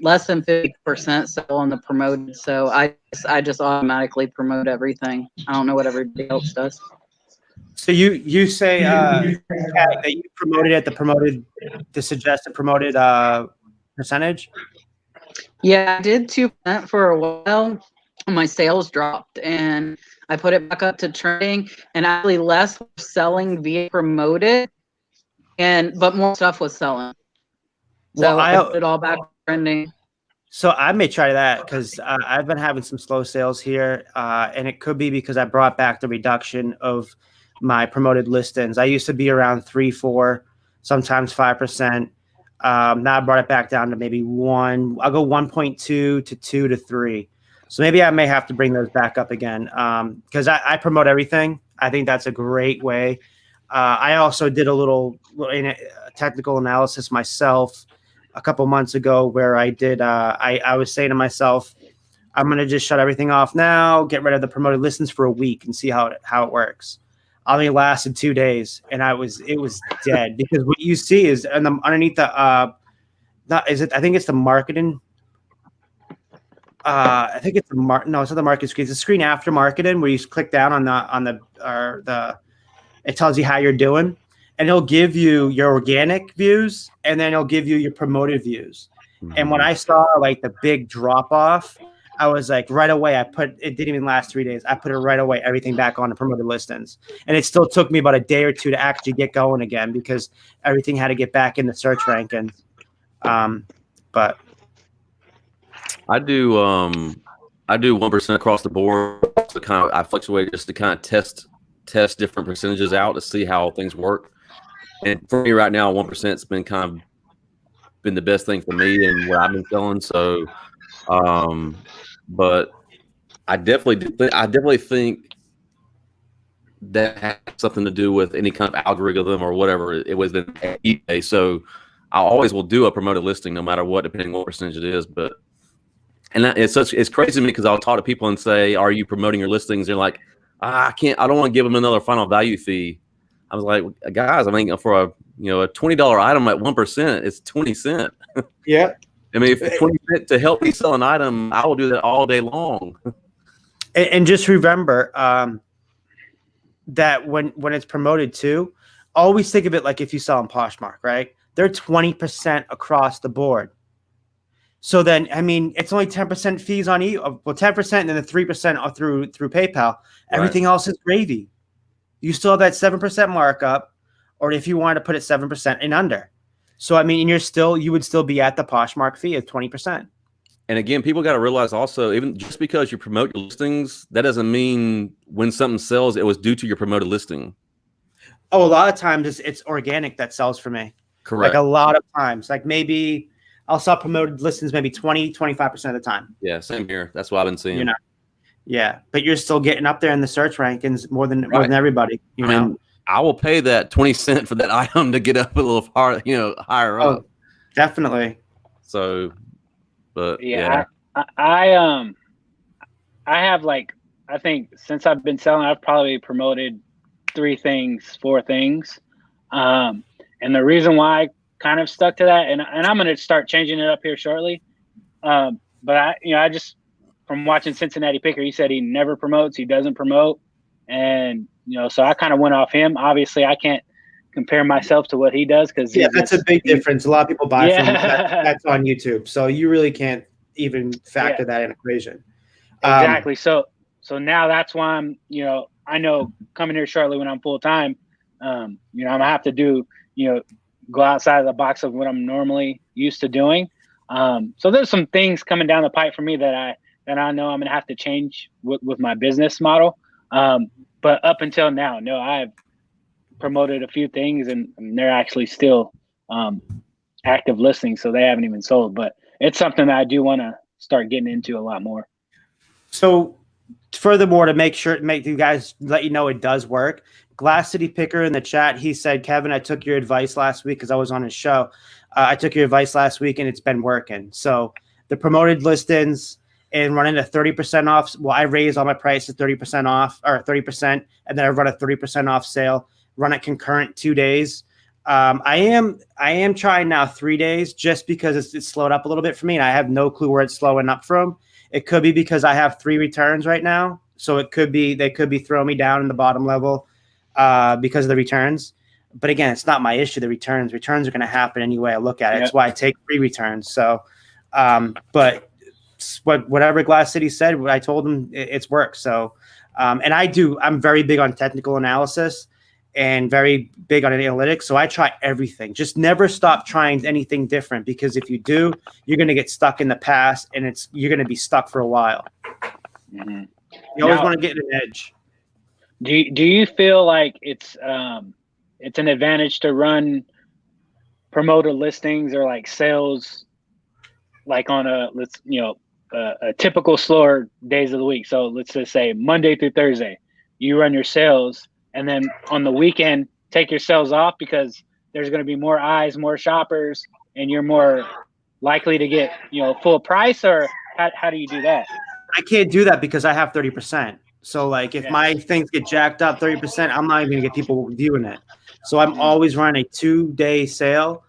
less than 50% sell on the promoted. So I just automatically promote everything. I don't know what everybody else does. So you say Kat, that you promoted at the suggested promoted percentage? Yeah, I did 2% for a while. My sales dropped, and I put it back up to trending, and actually less were selling via promoted, but more stuff was selling. So Well, I put it all back trending. So I may try that because I've been having some slow sales here, and it could be because I brought back the reduction of my promoted listings. I used to be around 3, 4, sometimes 5%. Now I brought it back down to maybe 1. I'll go 1.2 to 2 to 3. So maybe I may have to bring those back up again because I promote everything. I think that's a great way. I also did a little technical analysis myself a couple months ago where I did. I was saying to myself, I'm going to just shut everything off now, get rid of the promoted listings for a week and see how it works. I only lasted 2 days and it was dead because what you see is underneath the I think it's the marketing. I think it's no, it's not the market screen. It's the screen after marketing where you click down on the it tells you how you're doing, and it'll give you your organic views, and then it'll give you your promoted views. Mm-hmm. And when I saw like the big drop off, I was like, right away, it didn't even last 3 days. I put it right away, everything back on the promoted listings. And it still took me about a day or two to actually get going again because everything had to get back in the search rankings. But I do 1% across the board. So I fluctuate just to kind of test different percentages out to see how things work. And for me right now, 1%'s been been the best thing for me and what I've been selling. So, but I definitely think that has something to do with any kind of algorithm or whatever it was in eBay. So I always will do a promoted listing no matter what, depending on what percentage it is. It's crazy to me because I'll talk to people and say, "Are you promoting your listings?" They're like, I don't want to give them another final value fee. I was like, guys, I mean, for a $20 item at 1%, it's 20 cents. Yeah. I mean, if 20 cents to help me sell an item, I will do that all day long. And just remember that when it's promoted too, always think of it like if you sell on Poshmark, right? They're 20% across the board. So then, I mean, it's only 10% fees on 10% and then the 3% through PayPal. Everything else is gravy. You still have that 7% markup, or if you wanted to put it 7% and under. So I mean, you would still be at the Poshmark fee of 20%. And again, people got to realize also, even just because you promote your listings, that doesn't mean when something sells, it was due to your promoted listing. Oh, a lot of times it's organic that sells for me. Correct. Like a lot of times, like maybe I'll sell promoted listings maybe 20-25% of the time. Yeah, same here. That's what I've been seeing. Yeah, but you're still getting up there in the search rankings more than everybody. I mean, I will pay that 20 cents for that item to get up a little higher up. Definitely. So, but yeah. I have I think since I've been selling, I've probably promoted 4 things. And the reason why I kind of stuck to that, and I'm going to start changing it up here shortly. But I just, from watching Cincinnati Picker, he said he never promotes, he doesn't promote. And, so I kind of went off him. Obviously I can't compare myself to what he does. That's a big difference. A lot of people buy from that's on YouTube. So you really can't even factor that in equation. Exactly. So now that's why I'm, I know coming here shortly when I'm full time, I'm gonna have to do, go outside of the box of what I'm normally used to doing. So there's some things coming down the pipe for me that I know I'm gonna have to change with my business model. But up until now, no, I've promoted a few things and they're actually still active listings, so they haven't even sold. But it's something that I do want to start getting into a lot more. So furthermore, to make you guys let you know it does work, Glass City Picker in the chat, he said, Kevin, I took your advice last week because I was on his show. I took your advice last week and it's been working. So the promoted listings and running a 30% off. Well, I raise all my prices 30% off or 30%, and then I run a 30% off sale, run it concurrent 2 days. I am trying now 3 days just because it's slowed up a little bit for me. And I have no clue where it's slowing up from. It could be because I have 3 returns right now. So it could be, they could be throwing me down in the bottom level. because of the returns. But again, it's not my issue. The returns are going to happen anyway. I look at it. That's why I take free returns. So, but whatever Glass City said, what I told them, it's worked. So, and I'm very big on technical analysis and very big on analytics. So I try everything. Just never stop trying anything different, because if you do, you're going to get stuck in the past, and you're going to be stuck for a while. Mm-hmm. You always want to get an edge. Do you feel like it's an advantage to run promoter listings or like sales, like on a typical slower days of the week? So let's just say Monday through Thursday, you run your sales, and then on the weekend take your sales off, because there's going to be more eyes, more shoppers, and you're more likely to get full price? Or how do you do that? I can't do that because I have 30%. So like if my things get jacked up 30%, I'm not even gonna get people viewing it. So I'm always running a 2-day sale.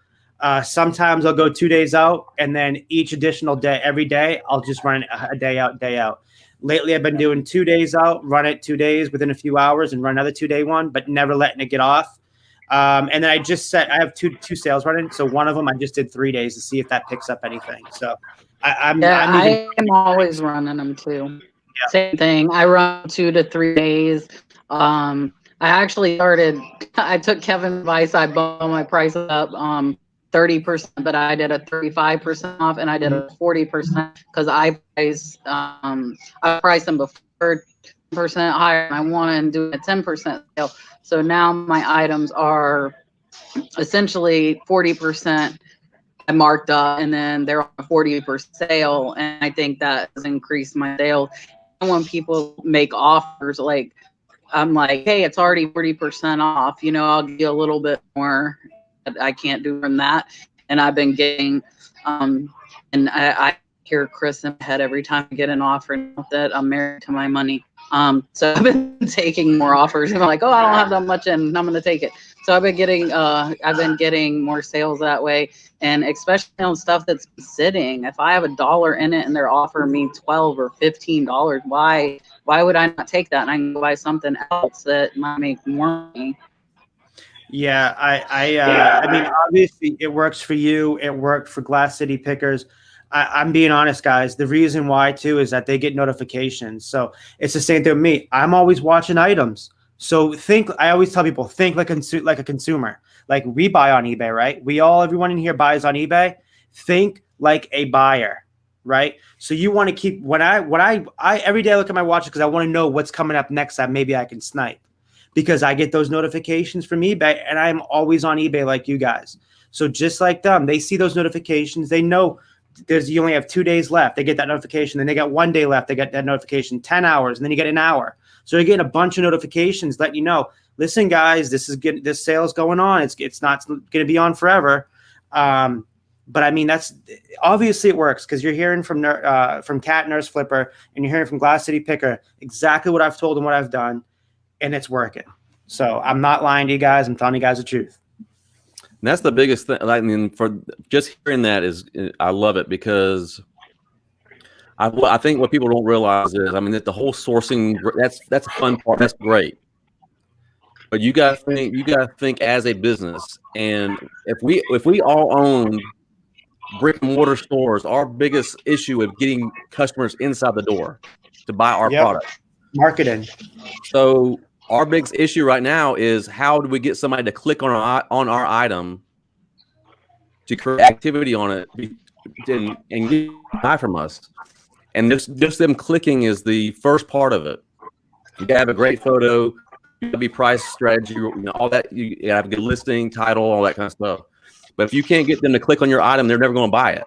Sometimes I'll go 2 days out, and then each additional day, every day, I'll just run a day out, day out. Lately, I've been doing 2 days out, run it 2 days within a few hours, and run another 2-day one, but never letting it get off. And then I have two sales running. So one of them I just did 3 days to see if that picks up anything. So I'm always running them too. Yeah. Same thing. I run 2 to 3 days. I actually I took Kevin's advice. I bumped my prices up 30%, but I did a 35% off, and I did a 40% because I priced them before 10% higher, and I wanted to do a 10% sale. So now my items are essentially 40% I marked up, and then they're on a 40% sale, and I think that has increased my sales. And when people make offers, like I'm like, hey, it's already 40% off, I'll give you a little bit more. I can't do from that. And I've been getting, and I hear Chris in my head every time I get an offer that I'm married to my money. So I've been taking more offers, and I'm like, oh, I don't have that much in, I'm going to take it. So I've been getting more sales that way, and especially on stuff that's sitting. If I have $1 in it and they're offering me $12 or $15, why would I not take that? And I can go buy something else that might make more money. Yeah, I mean, obviously it works for you. It worked for Glass City Pickers. I'm being honest, guys. The reason why too is that they get notifications. So it's the same thing with me. I'm always watching items. So I always tell people, think like a consumer. Like we buy on eBay, right? Everyone in here buys on eBay. Think like a buyer, right? So you want to keep, when I every day I look at my watch because I want to know what's coming up next that maybe I can snipe, because I get those notifications from eBay, and I'm always on eBay like you guys. So just like them, they see those notifications. They know you only have 2 days left. They get that notification. Then they got 1 day left. They get that notification, 10 hours, and then you get an hour. So you're getting a bunch of notifications letting you know, listen, guys, this sale's going on. It's not going to be on forever. But I mean, that's obviously it works, because you're hearing from Cat Nurse Flipper, and you're hearing from Glass City Picker exactly what I've told them, what I've done, and it's working. So I'm not lying to you guys. I'm telling you guys the truth. And that's the biggest thing. I mean, for just hearing that I love it, because I think what people don't realize is, I mean, that the whole sourcing, that's a fun part. That's great. But you got to think as a business. And if we all owned brick and mortar stores, our biggest issue of getting customers inside the door to buy our product. Marketing. So our biggest issue right now is, how do we get somebody to click on our item to create activity on it and get buy from us? And just them clicking is the first part of it. You gotta have a great photo, you gotta be price strategy, all that. You gotta have a good listing, title, all that kind of stuff. But if you can't get them to click on your item, they're never going to buy it.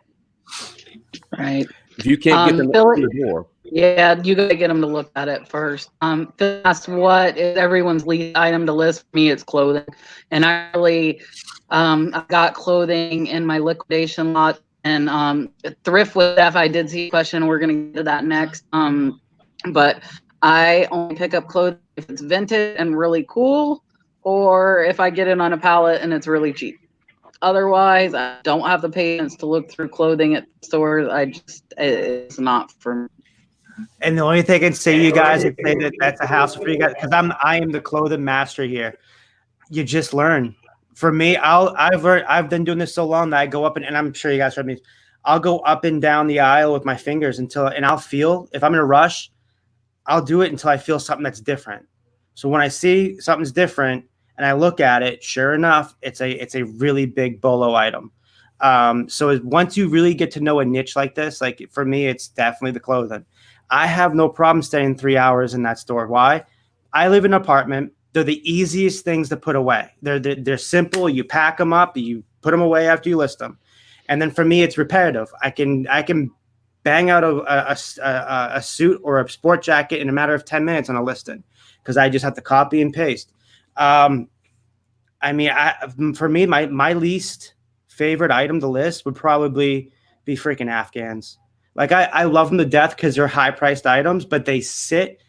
Right. If you can't get them to the door. Yeah, you gotta get them to look at it first. That's what is everyone's lead item to list. For me, it's clothing, and I really, I got clothing in my liquidation lot, and thrift with F. I did see a question. We're gonna get to that next. But I only pick up clothing if it's vintage and really cool, or if I get it on a pallet and it's really cheap. Otherwise, I don't have the patience to look through clothing at stores. It's not for me. And the only thing I can say to you guys and say that that's a hassle for you guys, because I am the clothing master here. You just learn. For me, I've learned, I've been doing this so long that I go up and I'm sure you guys heard me. I'll go up and down the aisle with my fingers and I'll feel, if I'm in a rush, I'll do it until I feel something that's different. So when I see something's different and I look at it, sure enough, it's a really big bolo item. So once you really get to know a niche like this, like for me, it's definitely the clothing. I have no problem staying 3 hours in that store. Why? I live in an apartment. They're the easiest things to put away. They're simple. You pack them up, you put them away after you list them. And then for me, it's repetitive. I can bang out a suit or a sport jacket in a matter of 10 minutes on a listing because I just have to copy and paste. For me, my least favorite item to list would probably be freaking Afghans. Like I love them to death because they're high priced items, but they sit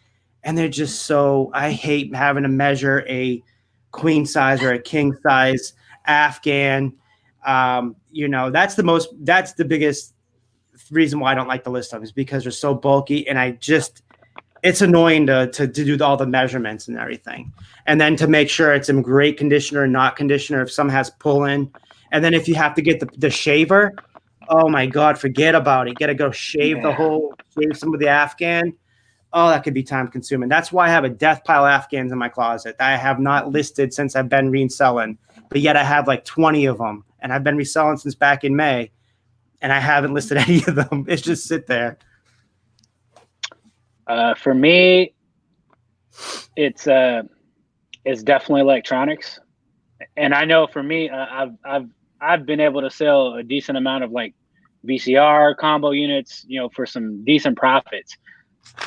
and they're just so, I hate having to measure a queen size or a king size Afghan. That's the biggest reason why I don't like the list them is because they're so bulky and it's annoying to do all the measurements and everything. And then to make sure it's in great condition or not conditioner if some has pull in. And then if you have to get the shaver, oh my God, forget about it. You got to go shave some of the Afghan. Oh, that could be time consuming. That's why I have a death pile of Afghans in my closet that I have not listed since I've been reselling, but yet I have like 20 of them and I've been reselling since back in May and I haven't listed any of them. It's just sit there. For me, it's definitely electronics. And I know for me, I've been able to sell a decent amount of like VCR combo units, for some decent profits.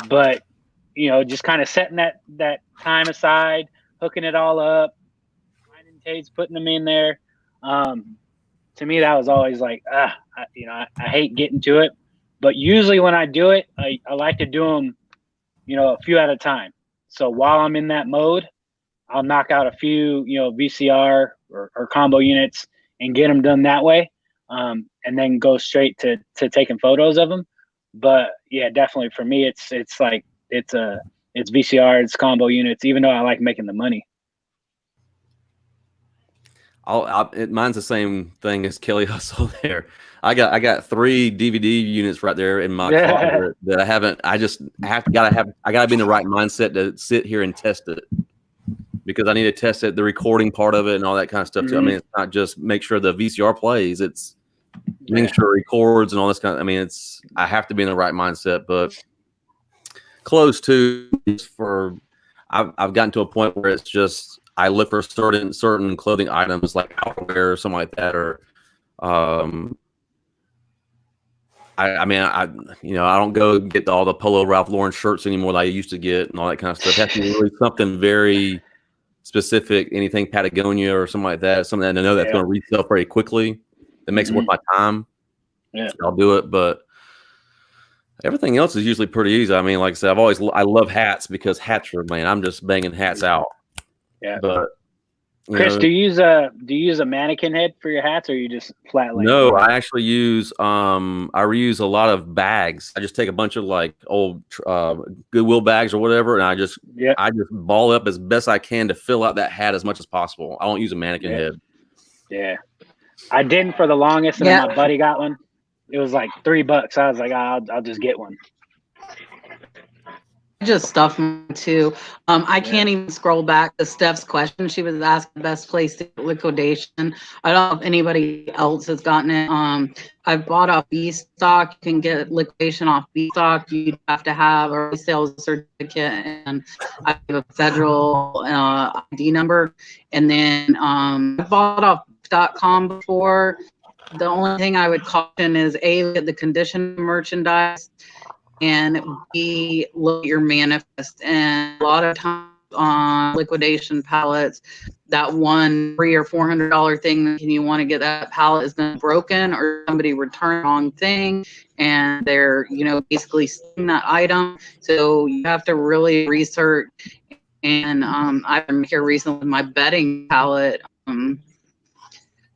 But just kind of setting that time aside, hooking it all up, finding tapes, putting them in there. To me, that was always like, I hate getting to it. But usually when I do it, I like to do them, a few at a time. So while I'm in that mode, I'll knock out a few, VCR or combo units and get them done that way. And then go straight to taking photos of them. But yeah, definitely for me, it's VCR, it's combo units, even though I like making the money. Mine's the same thing as Kelly Hustle there. I got 3 DVD units right there in my closet that I haven't. I gotta be in the right mindset to sit here and test it because I need to test it, the recording part of it and all that kind of stuff too. Mm-hmm. I mean, it's not just make sure the VCR plays. It's making sure it records and all this kind of. I have to be in the right mindset. But clothes too, I've gotten to a point where it's just I look for certain clothing items like outerwear or something like that, or I don't go get all the Polo Ralph Lauren shirts anymore that I used to get and all that kind of stuff. It has to be really something very specific, anything Patagonia or something like that, something that I know that's going to resell very quickly. That makes it worth my time. Yeah, I'll do it. But everything else is usually pretty easy. I mean, like I said, I love hats because hats are, man, I'm just banging hats out. Yeah. But Chris, do you use a mannequin head for your hats, or you just flat lay? No, I actually use I reuse a lot of bags. I just take a bunch of like old Goodwill bags or whatever, and I just ball up as best I can to fill out that hat as much as possible. I don't use a mannequin head. Yeah, I didn't for the longest, and then my buddy got one. It was like $3. I was like, I'll just get one. Just stuff too. I can't even scroll back to Steph's question. She was asking the best place to get liquidation. I don't know if anybody else has gotten it. I bought off B stock. You can get liquidation off B stock. You have to have a resale certificate and I have a federal ID number. And then I bought off .com before. The only thing I would caution is A, the condition of merchandise, and B, look at your manifest. And a lot of times on liquidation pallets, that $100 or $400 thing that you want to get that pallet is then broken, or somebody returned the wrong thing and they're basically stealing that item. So you have to really research. And I've been here recently with my bedding pallet.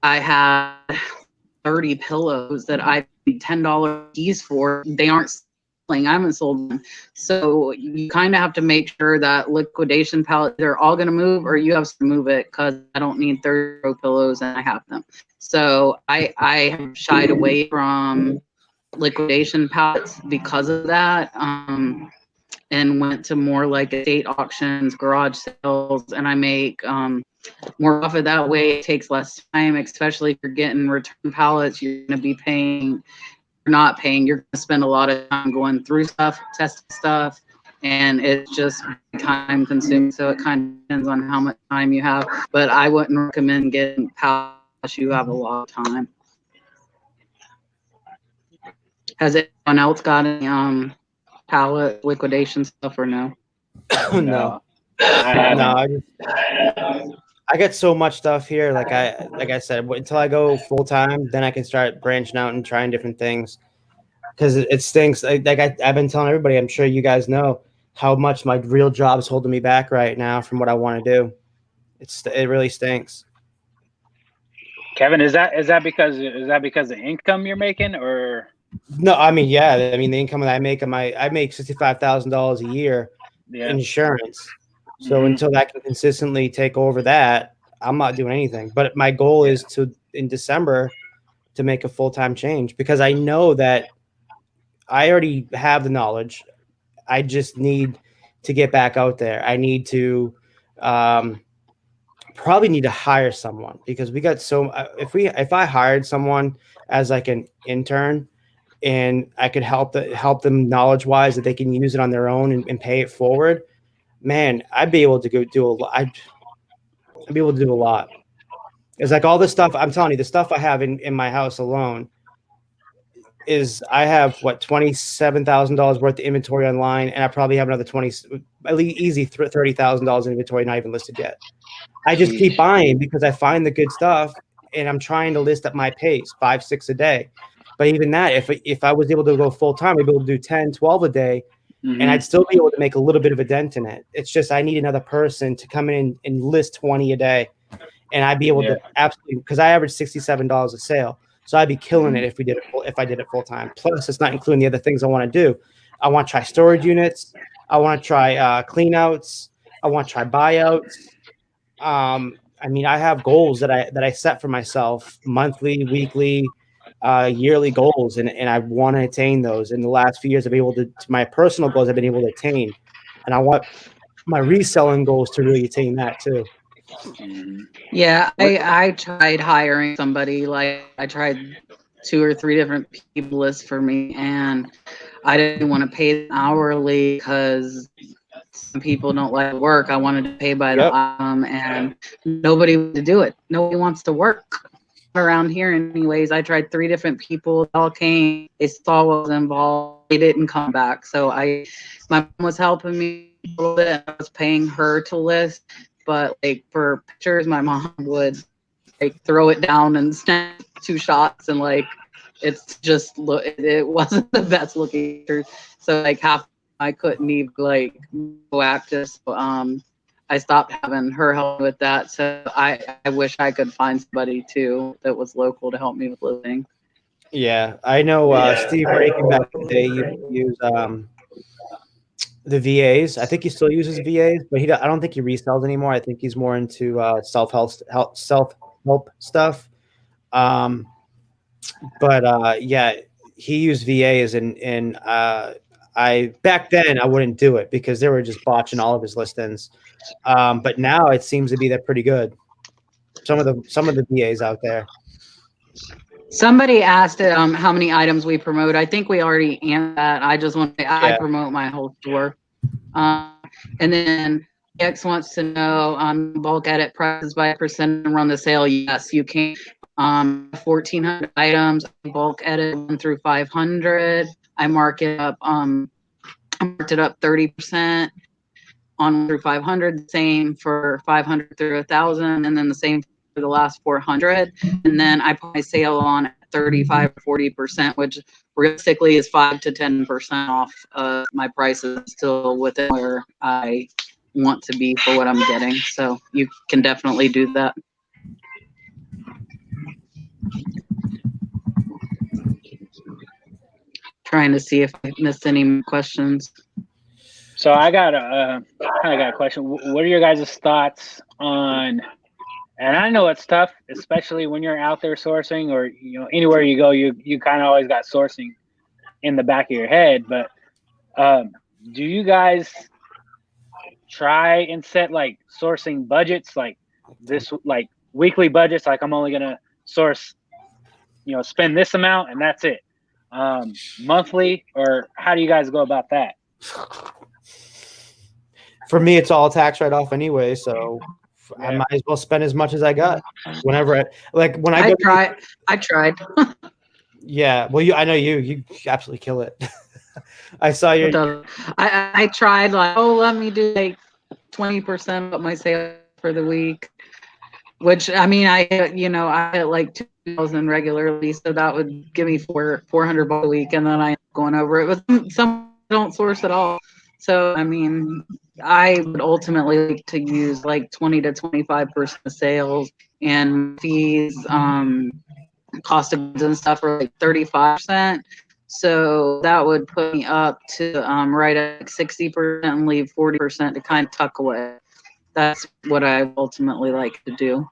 I had 30 pillows that I paid $10 piece for. They aren't I haven't sold them. So you kind of have to make sure that liquidation pallets, they're all going to move, or you have to move it, because I don't need 30 throw pillows and I have them. So I have shied away from liquidation pallets because of that, and went to more like estate auctions, garage sales, and I make more profit that way. It takes less time, especially if you're getting return pallets. You're going to be paying, not paying, you're going to spend a lot of time going through stuff, testing stuff, and it's just time consuming. So it kind of depends on how much time you have, but I wouldn't recommend getting pallets unless you have a lot of time. Has anyone else got any pallet liquidation stuff or no? No. I get so much stuff here. Like I said, until I go full time, then I can start branching out and trying different things. Because it stinks. I've been telling everybody. I'm sure you guys know how much my real job is holding me back right now from what I want to do. It really stinks. Kevin, is that because of income you're making, or? No, I mean, yeah. I mean, the income that I make I make $65,000 a year in insurance. So until that can consistently take over that, I'm not doing anything. But my goal is in December to make a full-time change, because I know that I already have the knowledge. I just need to get back out there. I need to probably need to hire someone, because we got if I hired someone as like an intern, and I could help them knowledge-wise that they can use it on their own and pay it forward, man, I'd be able to go do a lot. I'd be able to do a lot. It's like all this stuff. I'm telling you, the stuff I have in my house alone is, I have $27,000 worth of inventory online, and I probably have another easy $30,000 in inventory not even listed yet. I just keep buying because I find the good stuff, and I'm trying to list at my pace, 5-6 a day. But even that, if I was able to go full time, I'd be able to do 10, 12 a day, and I'd still be able to make a little bit of a dent in it. It's just I need another person to come in and list 20 a day, and I'd be able to absolutely, because I average $67 a sale, so I'd be killing it if I did it full time. Plus, it's not including the other things I want to do. I want to try storage units. I want to try clean outs. I want to try buyouts. I mean, I have goals that I set for myself, monthly, weekly, yearly goals, and I want to attain those. In the last few years, I've been able to my personal goals I've been able to attain, and I want my reselling goals to really attain that too. Yeah, I tried hiring somebody. Like, I tried 2 or 3 different people list for me, and I didn't want to pay them hourly because some people don't like to work. I wanted to pay by the item, and nobody wanted to do it. Nobody wants to work around here anyways. I tried 3 different people. They all came. They saw what was involved. They didn't come back. So my mom was helping me a little bit. I was paying her to list. But like for pictures, my mom would like throw it down and snap 2 shots, and like it's just it wasn't the best looking pictures. So like half I couldn't even like go active. So I stopped having her help with that. So I wish I could find somebody too that was local to help me with living. Yeah, I know Steve Reagan back in the day used the VAs. I think he still uses VAs, but I don't think he resells anymore. I think he's more into self-help stuff. But yeah, he used VAs, and I back then I wouldn't do it because they were just botching all of his listings. But now it seems to be that pretty good. Some of the VAs out there. Somebody asked how many items we promote. I think we already answered that. I just want to say I promote my whole store. And then X wants to know bulk edit prices by percent and run the sale. Yes, you can. 1,400 items, bulk edit 1 through 500. I mark it up. I marked it up 30% on 1 through 500. Same for 500 through 1,000, and then the same for the last 400. And then I put my sale on at 35 or 40%, which realistically is 5 to 10% off my prices, still within where I want to be for what I'm getting. So you can definitely do that. trying to see if I missed any questions. So I got a question. What are your guys' thoughts on? And I know it's tough, especially when you're out there sourcing, or anywhere you go, you kind of always got sourcing in the back of your head. But do you guys try and set like sourcing budgets, like weekly budgets? Like, I'm only gonna source, spend this amount and that's it. Monthly, or how do you guys go about that? For me, it's all tax write off anyway, so I might as well spend as much as I got. Whenever I tried. Yeah, well, I know you absolutely kill it. I saw your. I tried, like, let me do like 20% of my sales for the week, which I mean, I hit like 2,000 regularly, so that would give me $400 a week, and then I end up going over it. But some don't source at all, so I mean, I would ultimately like to use like 20 to 25% of sales, and fees, cost of goods and stuff are like 35%. So that would put me up to right at 60% and leave 40% to kind of tuck away. That's what I ultimately like to do.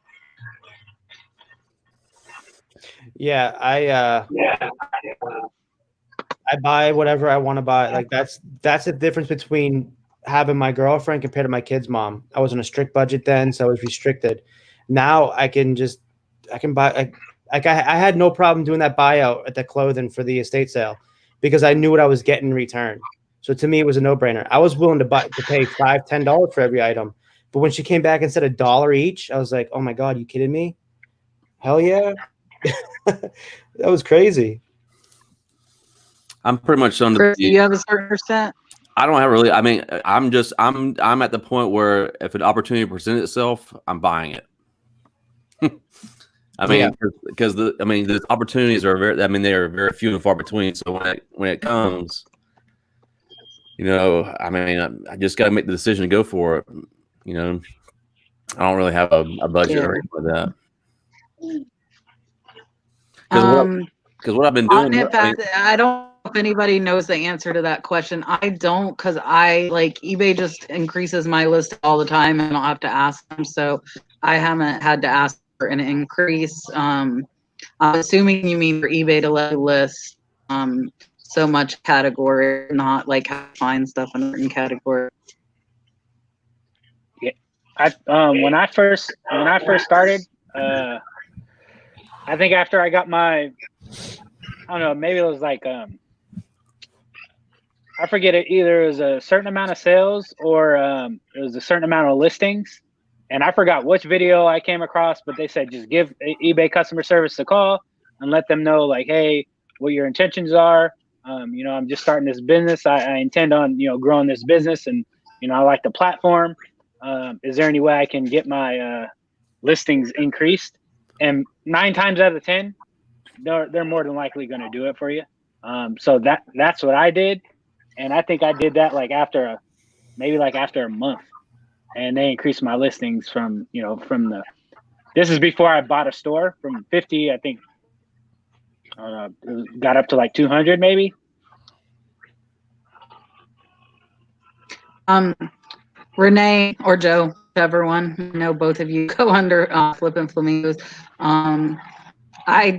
Yeah, I buy whatever I want to buy. Like that's the difference between having my girlfriend compared to my kid's mom. I was on a strict budget then, so I was restricted. Now I can buy. I had no problem doing that buyout at the clothing for the estate sale because I knew what I was getting in return. So to me, it was a no-brainer. I was willing to pay $5, $10 for every item. But when she came back and said $1 each, I was like, oh my God, you kidding me? Hell yeah. That was crazy. I'm pretty much on Chris, do you have a certain percent? I don't have really. I mean, I'm at the point where if an opportunity presents itself, I'm buying it. I mean, because the opportunities are they are very few and far between. So when it comes, I mean, I just got to make the decision to go for it. I don't really have a budget or anything like that. Because what I've been doing, I don't know if anybody knows the answer to that question. I don't, because eBay just increases my list all the time, and I'll have to ask them. So I haven't had to ask for an increase. I'm assuming you mean for eBay to let you list so much category, not like how to find stuff in a certain category. Yeah, when I first started, I think after I got my, I don't know, maybe it was like I forget it. Either it was a certain amount of sales or it was a certain amount of listings. And I forgot which video I came across, but they said just give eBay customer service a call and let them know, like, hey, what your intentions are. I'm just starting this business. I intend on, growing this business, and, I like the platform. Is there any way I can get my listings increased? And 9 times out of 10, they're more than likely going to do it for you. So that's what I did. And I think I did that after a month. And they increased my listings from this is before I bought a store, from 50, I think, it got up to like 200 maybe. Renee or Joe, whichever one, I know both of you go under Flippin' Flamingos. I've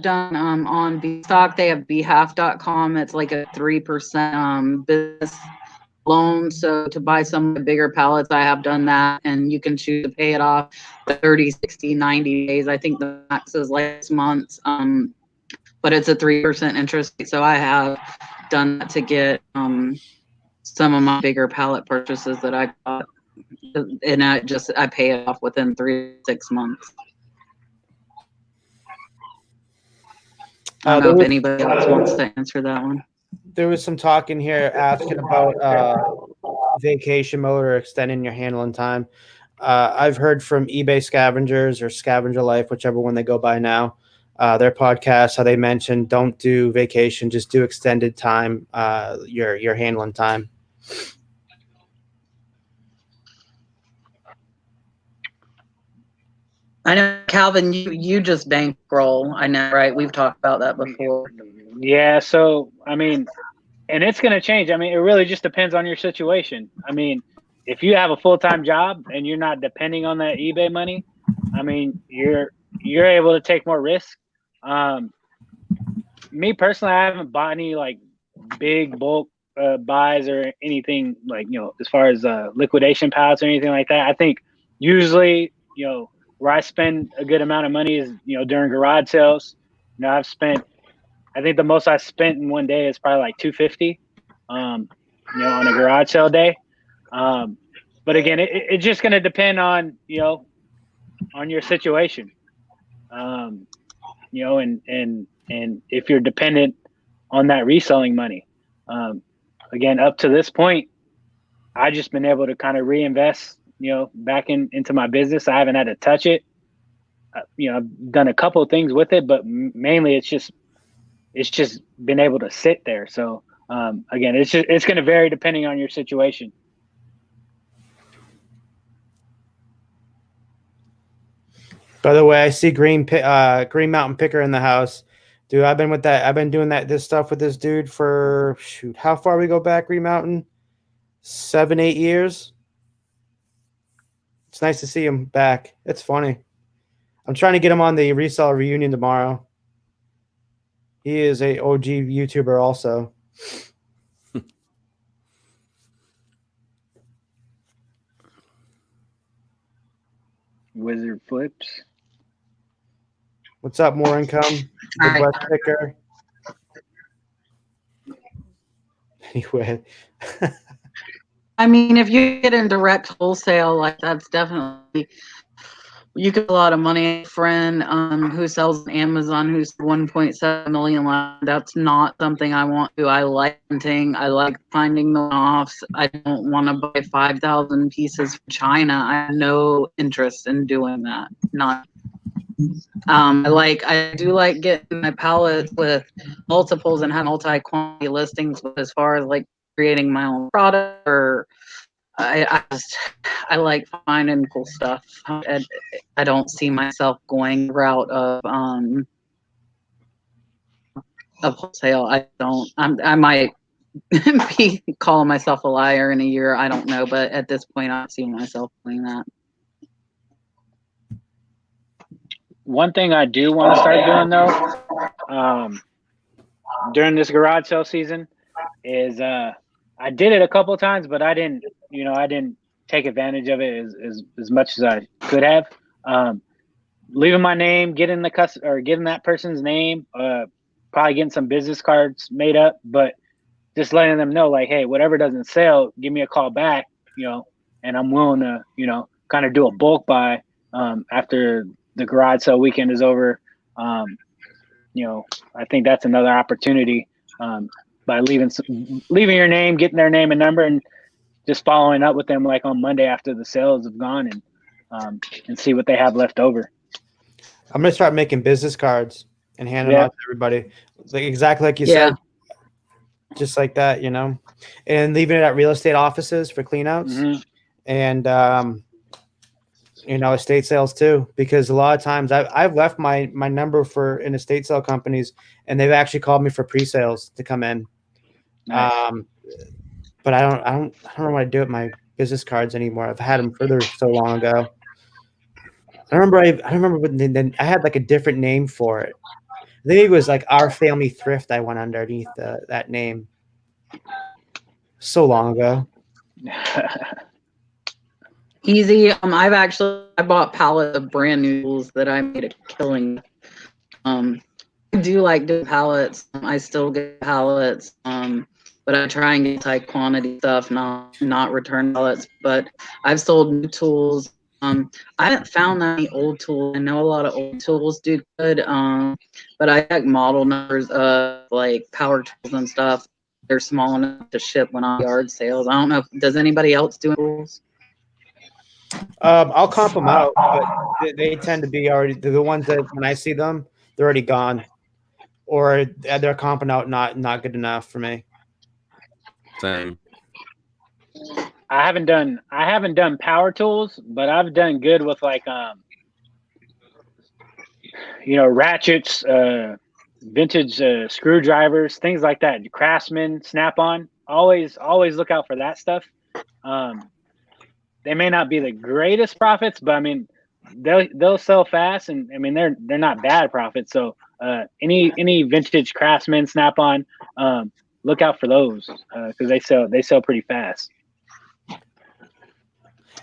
done on Bstock, they have behalf.com. It's like a 3% business loan. So to buy some of the bigger pallets, I have done that, and you can choose to pay it off 30, 60, 90 days. I think the max is like 6 months. But it's a 3% interest rate. So I have done that to get some of my bigger pallet purchases that I got, and I pay it off within 3 to 6 months. I don't know if anybody else wants to answer that one. There was some talk in here asking about vacation mode or extending your handling time. I've heard from eBay Scavengers or Scavenger Life, whichever one they go by now, their podcast, how they mentioned don't do vacation, just do extended time, your handling time. I know, Calvin, you just bankroll. I know, right? We've talked about that before. Yeah. So, I mean, and it's going to change. I mean, it really just depends on your situation. I mean, if you have a full-time job and you're not depending on that eBay money, I mean, you're able to take more risk. Um, Me personally, I haven't bought any like big bulk buys or anything like, as far as liquidation pallets or anything like that. I think usually, where I spend a good amount of money is, during garage sales. I think the most I spent in one day is probably like 250, on a garage sale day. Um, but again, it's just going to depend on, on your situation. Um, and if you're dependent on that reselling money. Again, up to this point, I just been able to kind of reinvest, back into my business. I haven't had to touch it. I've done a couple of things with it, but mainly it's just been able to sit there. So again, it's going to vary depending on your situation. By the way, I see Green Mountain Picker in the house. Dude, I've been doing this stuff with this dude for, shoot, how far we go back, Green Mountain? 7, 8 years. It's nice to see him back. It's funny. I'm trying to get him on the Reseller reunion tomorrow. He is a OG YouTuber also. Wizard Flips. What's up, More Income? All right. Picker. Anyway. I mean, if you get in direct wholesale, like that's definitely, you get a lot of money. A friend who sells on Amazon who's 1.7 million. That's not something I want to. I like hunting. I like finding the offs. I don't want to buy 5,000 pieces from China. I have no interest in doing that. Not. I do like getting my palettes with multiples and have multi-quantity listings, but as far as like creating my own product, or I like finding cool stuff. I don't see myself going the route of wholesale. I might be calling myself a liar in a year. I don't know, but at this point, I don't see myself doing that. One thing I do want to start doing though, during this garage sale season, is I did it a couple of times, but I didn't take advantage of it as much as I could have. Leaving my name, getting that person's name, probably getting some business cards made up, but just letting them know, like, hey, whatever doesn't sell, give me a call back, and I'm willing to, kind of do a bulk buy after the garage sale weekend is over. I think that's another opportunity by leaving your name, getting their name and number, and just following up with them like on Monday after the sales have gone, and see what they have left over. I'm gonna start making business cards and hand them out to everybody, like exactly like you said, just like that, and leaving it at real estate offices for cleanouts, and estate sales too, because a lot of times I've left my number in estate sale companies, and they've actually called me for pre-sales to come in. Nice. But I don't want to do it with my business cards anymore. I've had them further so long ago. I remember when I had like a different name for it. I think it was like Our Family Thrift. I went underneath that name so long ago. Easy. I bought pallets of brand new tools that I made a killing. I do like doing pallets. I still get pallets. But I try and get high quantity stuff, not return pallets. But I've sold new tools. I haven't found any old tools. I know a lot of old tools do good. But I check model numbers of like power tools and stuff. They're small enough to ship when on yard sales. I don't know. Does anybody else do tools? I'll comp them out, but they tend to be already the ones that when I see them, they're already gone, or they're comping out not good enough for me. Same. I haven't done power tools, but I've done good with like ratchets, vintage screwdrivers, things like that. Craftsman, Snap-on. Always look out for that stuff. They may not be the greatest profits, but I mean, they'll sell fast, and I mean they're not bad profits. So any vintage Craftsman, Snap-on, look out for those because they sell pretty fast.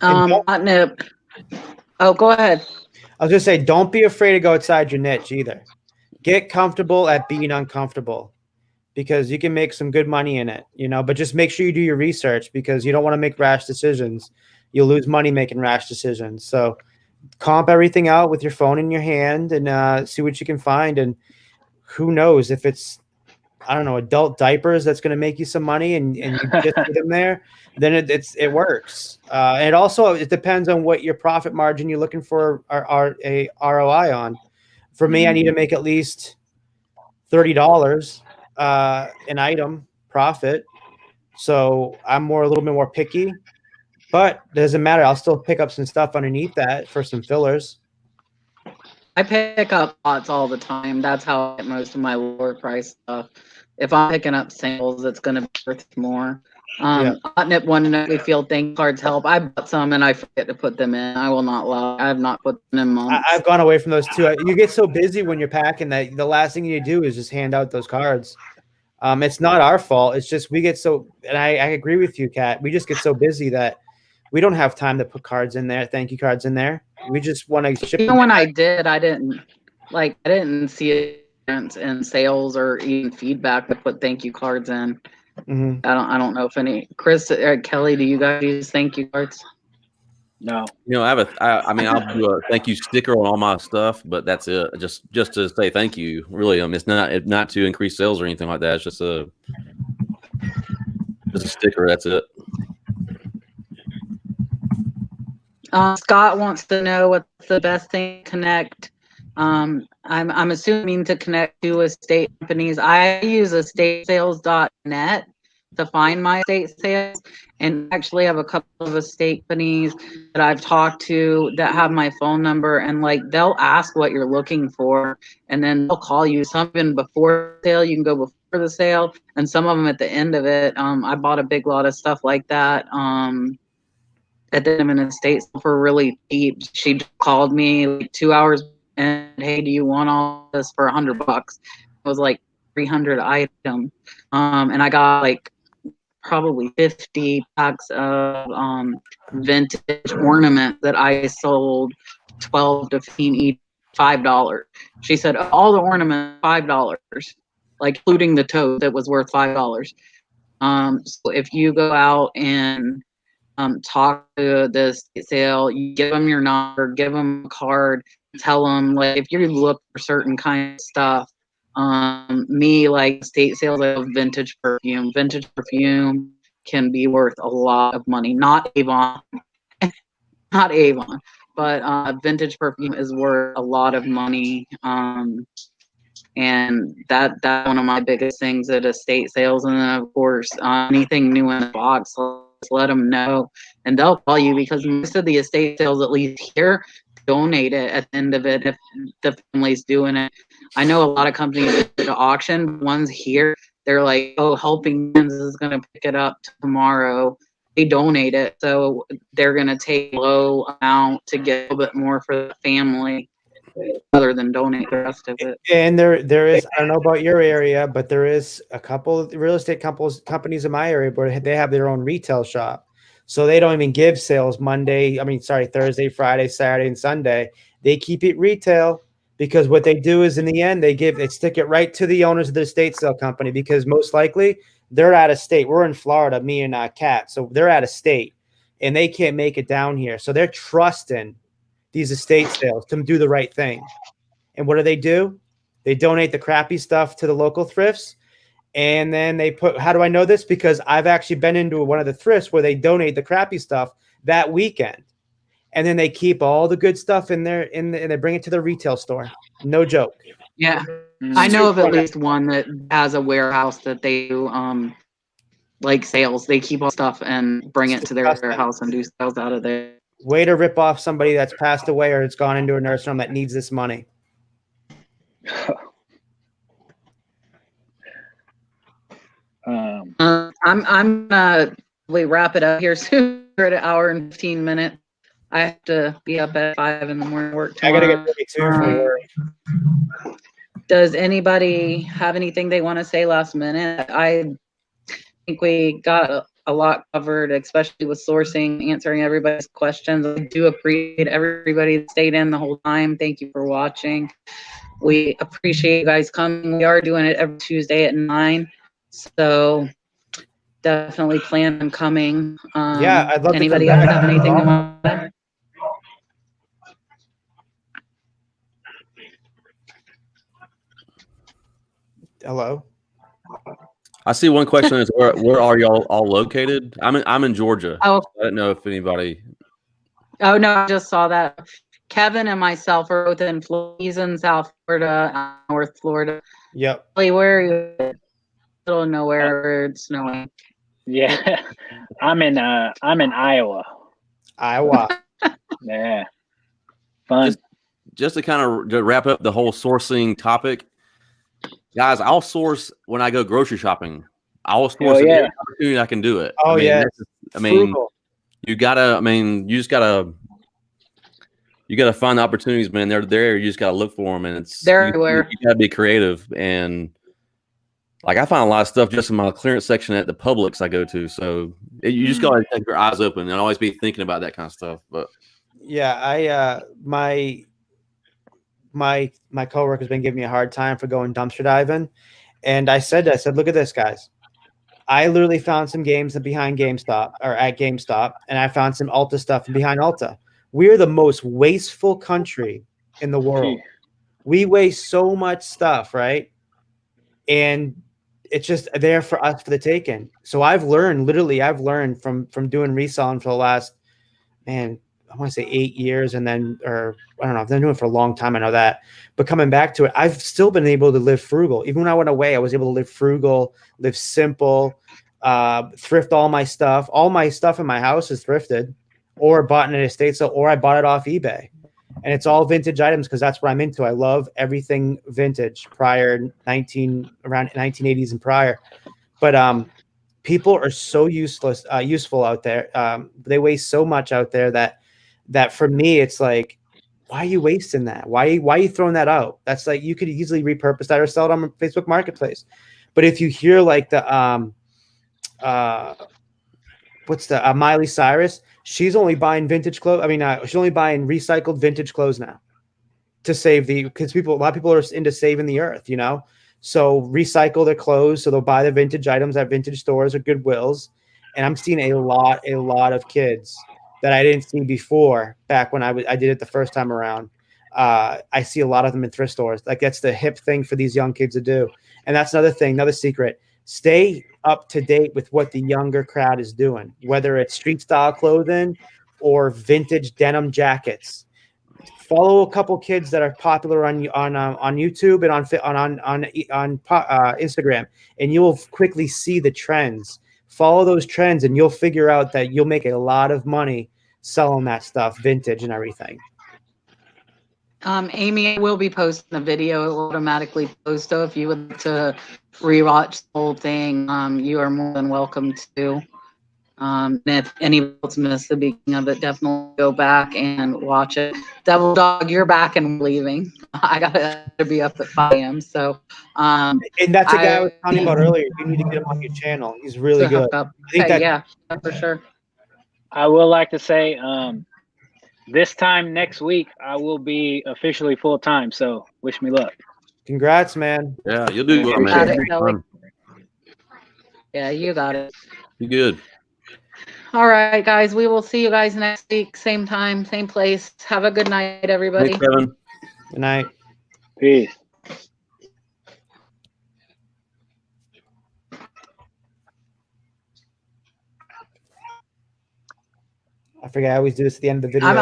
Nip. Oh, go ahead. I was gonna say, don't be afraid to go outside your niche either. Get comfortable at being uncomfortable, because you can make some good money in it, but just make sure you do your research, because you don't want to make rash decisions. You'll lose money making rash decisions. So comp everything out with your phone in your hand and see what you can find. And who knows if it's, I don't know, adult diapers that's going to make you some money and you just put them there, then it works. And it depends on what your profit margin you're looking for a ROI on. For me, I need to make at least $30 an item profit. So I'm a little bit more picky, but it doesn't matter. I'll still pick up some stuff underneath that for some fillers. I pick up lots all the time. That's how I get most of my lower price stuff. If I'm picking up singles, it's going to be worth more. Nip wanted to know if field thank cards help. I bought some and I forget to put them in. I will not lie. I have not put them in months. I've gone away from those too. You get so busy when you're packing that the last thing you do is just hand out those cards. It's not our fault. It's just we get so, and I agree with you, Kat. We just get so busy that we don't have time to put cards in there, thank you cards in there. We just want to ship. Even when I did, I didn't see a difference in sales or even feedback to put thank you cards in. Mm-hmm. I don't know if any Chris or Kelly, do you guys use thank you cards? No. I'll do a thank you sticker on all my stuff, but that's it. Just to say thank you. Really, it's not to increase sales or anything like that. It's just a sticker. That's it. Scott wants to know what's the best thing to connect. I'm assuming to connect to estate companies. I use estatesales.net to find my estate sales, and actually have a couple of estate companies that I've talked to that have my phone number, and they'll ask what you're looking for, and then they'll call you. Some even before the sale, you can go before the sale, and some of them at the end of it. I bought a big lot of stuff like that. At the in estate for really cheap. She called me 2 hours and, hey, do you want all this for $100? It was 300 items. And I got probably 50 packs of vintage ornament that I sold 12 to 15 each, $5. She said all the ornament $5, including the tote that was worth $5. So if you go out and talk to the estate sale, you give them your number, give them a card, tell them if you look for certain kind of stuff. Estate sales, I love vintage perfume. Vintage perfume can be worth a lot of money. Not Avon, but vintage perfume is worth a lot of money. And that's one of my biggest things at estate sales. And then of course, anything new in the box, let them know, and they'll call you, because most of the estate sales, at least here, donate it at the end of it if the family's doing it. I know a lot of companies at the auction, ones here, they're Helping Hands is going to pick it up tomorrow. They donate it, so they're going to take a low amount to get a little bit more for the family, other than donate the rest of it. And there is, I don't know about your area, but there is a couple of real estate companies in my area where they have their own retail shop. So they don't even give sales Thursday, Friday, Saturday, and Sunday. They keep it retail, because what they do is in the end, they stick it right to the owners of the estate sale company, because most likely they're out of state. We're in Florida, me and Kat. So they're out of state and they can't make it down here. So they're trusting these estate sales to do the right thing. And what do? They donate the crappy stuff to the local thrifts. And then they put, how do I know this? Because I've actually been into one of the thrifts where they donate the crappy stuff that weekend. And then they keep all the good stuff in there and they bring it to the retail store. No joke. Yeah. I know of at least one that has a warehouse that they do sales. They keep all stuff and bring it to their warehouse and do sales out of there. Way to rip off somebody that's passed away or it's gone into a nursing home that needs this money. I'm gonna wrap it up here soon. We're at an hour and 15 minutes. I have to be up at 5 in the morning, work I gotta tomorrow. get ready too for work. Does anybody have anything they want to say last minute? I think we got a lot covered, especially with sourcing, answering everybody's questions. I do appreciate everybody that stayed in the whole time. Thank you for watching. We appreciate you guys coming. We are doing it every Tuesday at 9. So definitely plan on coming. Yeah, I'd love anybody to come else back. have anything they want to add? Hello. I see one question is where are y'all all located? I'm in Georgia. Oh, I don't know if anybody. oh no, I just saw that. Kevin and myself are both in Florida. He's in South Florida, North Florida. Yep. Where are you? Middle of nowhere where it's snowing. Yeah, I'm in Iowa. Iowa. Yeah, fun. Just to kind of wrap up the whole sourcing topic, guys, I'll source when I go grocery shopping. I'll source any opportunity I can do it. Oh, yeah. You just gotta find the opportunities, man. They're there. You just gotta look for them, and They're everywhere. You gotta be creative. And like I find a lot of stuff just in my clearance section at the Publix I go to. So you just gotta keep your eyes open and always be thinking about that kind of stuff. But yeah, my coworker's been giving me a hard time for going dumpster diving, and I said, look at this, guys. I literally found some games behind GameStop or at GameStop, and I found some Ulta stuff behind Ulta. We're the most wasteful country in the world. We waste so much stuff, right? And it's just there for us for the taking. So I've learned from doing reselling for the last, man, I want to say 8 years, and then, or I don't know, I've been doing it for a long time. I know that, but coming back to it, I've still been able to live frugal. Even when I went away, I was able to live frugal, live simple, thrift all my stuff. All my stuff in my house is thrifted or bought in an estate sale, or I bought it off eBay. And it's all vintage items because that's what I'm into. I love everything vintage around 1980s and prior. But people are so useful out there. They waste so much out there that for me, it's like, why are you wasting that? Why are you throwing that out? That's like, you could easily repurpose that or sell it on Facebook Marketplace. But if you hear like the Miley Cyrus, she's only buying vintage clothes. I mean, she's only buying recycled vintage clothes now to save because a lot of people are into saving the earth, you know? So recycle their clothes. So they'll buy the vintage items at vintage stores or Goodwills. And I'm seeing a lot of kids that I didn't see before back when I did it the first time around. I see a lot of them in thrift stores. Like, that's the hip thing for these young kids to do. And that's another thing, another secret. Stay up to date with what the younger crowd is doing, whether it's street style clothing or vintage denim jackets. Follow a couple kids that are popular on YouTube and on Instagram, and you'll quickly see the trends. Follow those trends, and you'll figure out that you'll make a lot of money selling that stuff, vintage and everything. Amy will be posting a video. It will automatically post. So if you would like to rewatch the whole thing, you are more than welcome to. And if anyone else missed the beginning of it, definitely go back and watch it. Devil Dog, you're back and leaving. I gotta be up at 5 a.m. So, and that's a guy I was talking about earlier. You need to get him on your channel. He's really good. Yeah, for sure. I will like to say, this time next week, I will be officially full time. So wish me luck. Congrats, man. Yeah, you'll do well, man. Yeah, you got it. You good. All right, guys. We will see you guys next week. Same time, same place. Have a good night, everybody. Thanks, Kevin. Good night. Peace. I forget. I always do this at the end of the video. I'm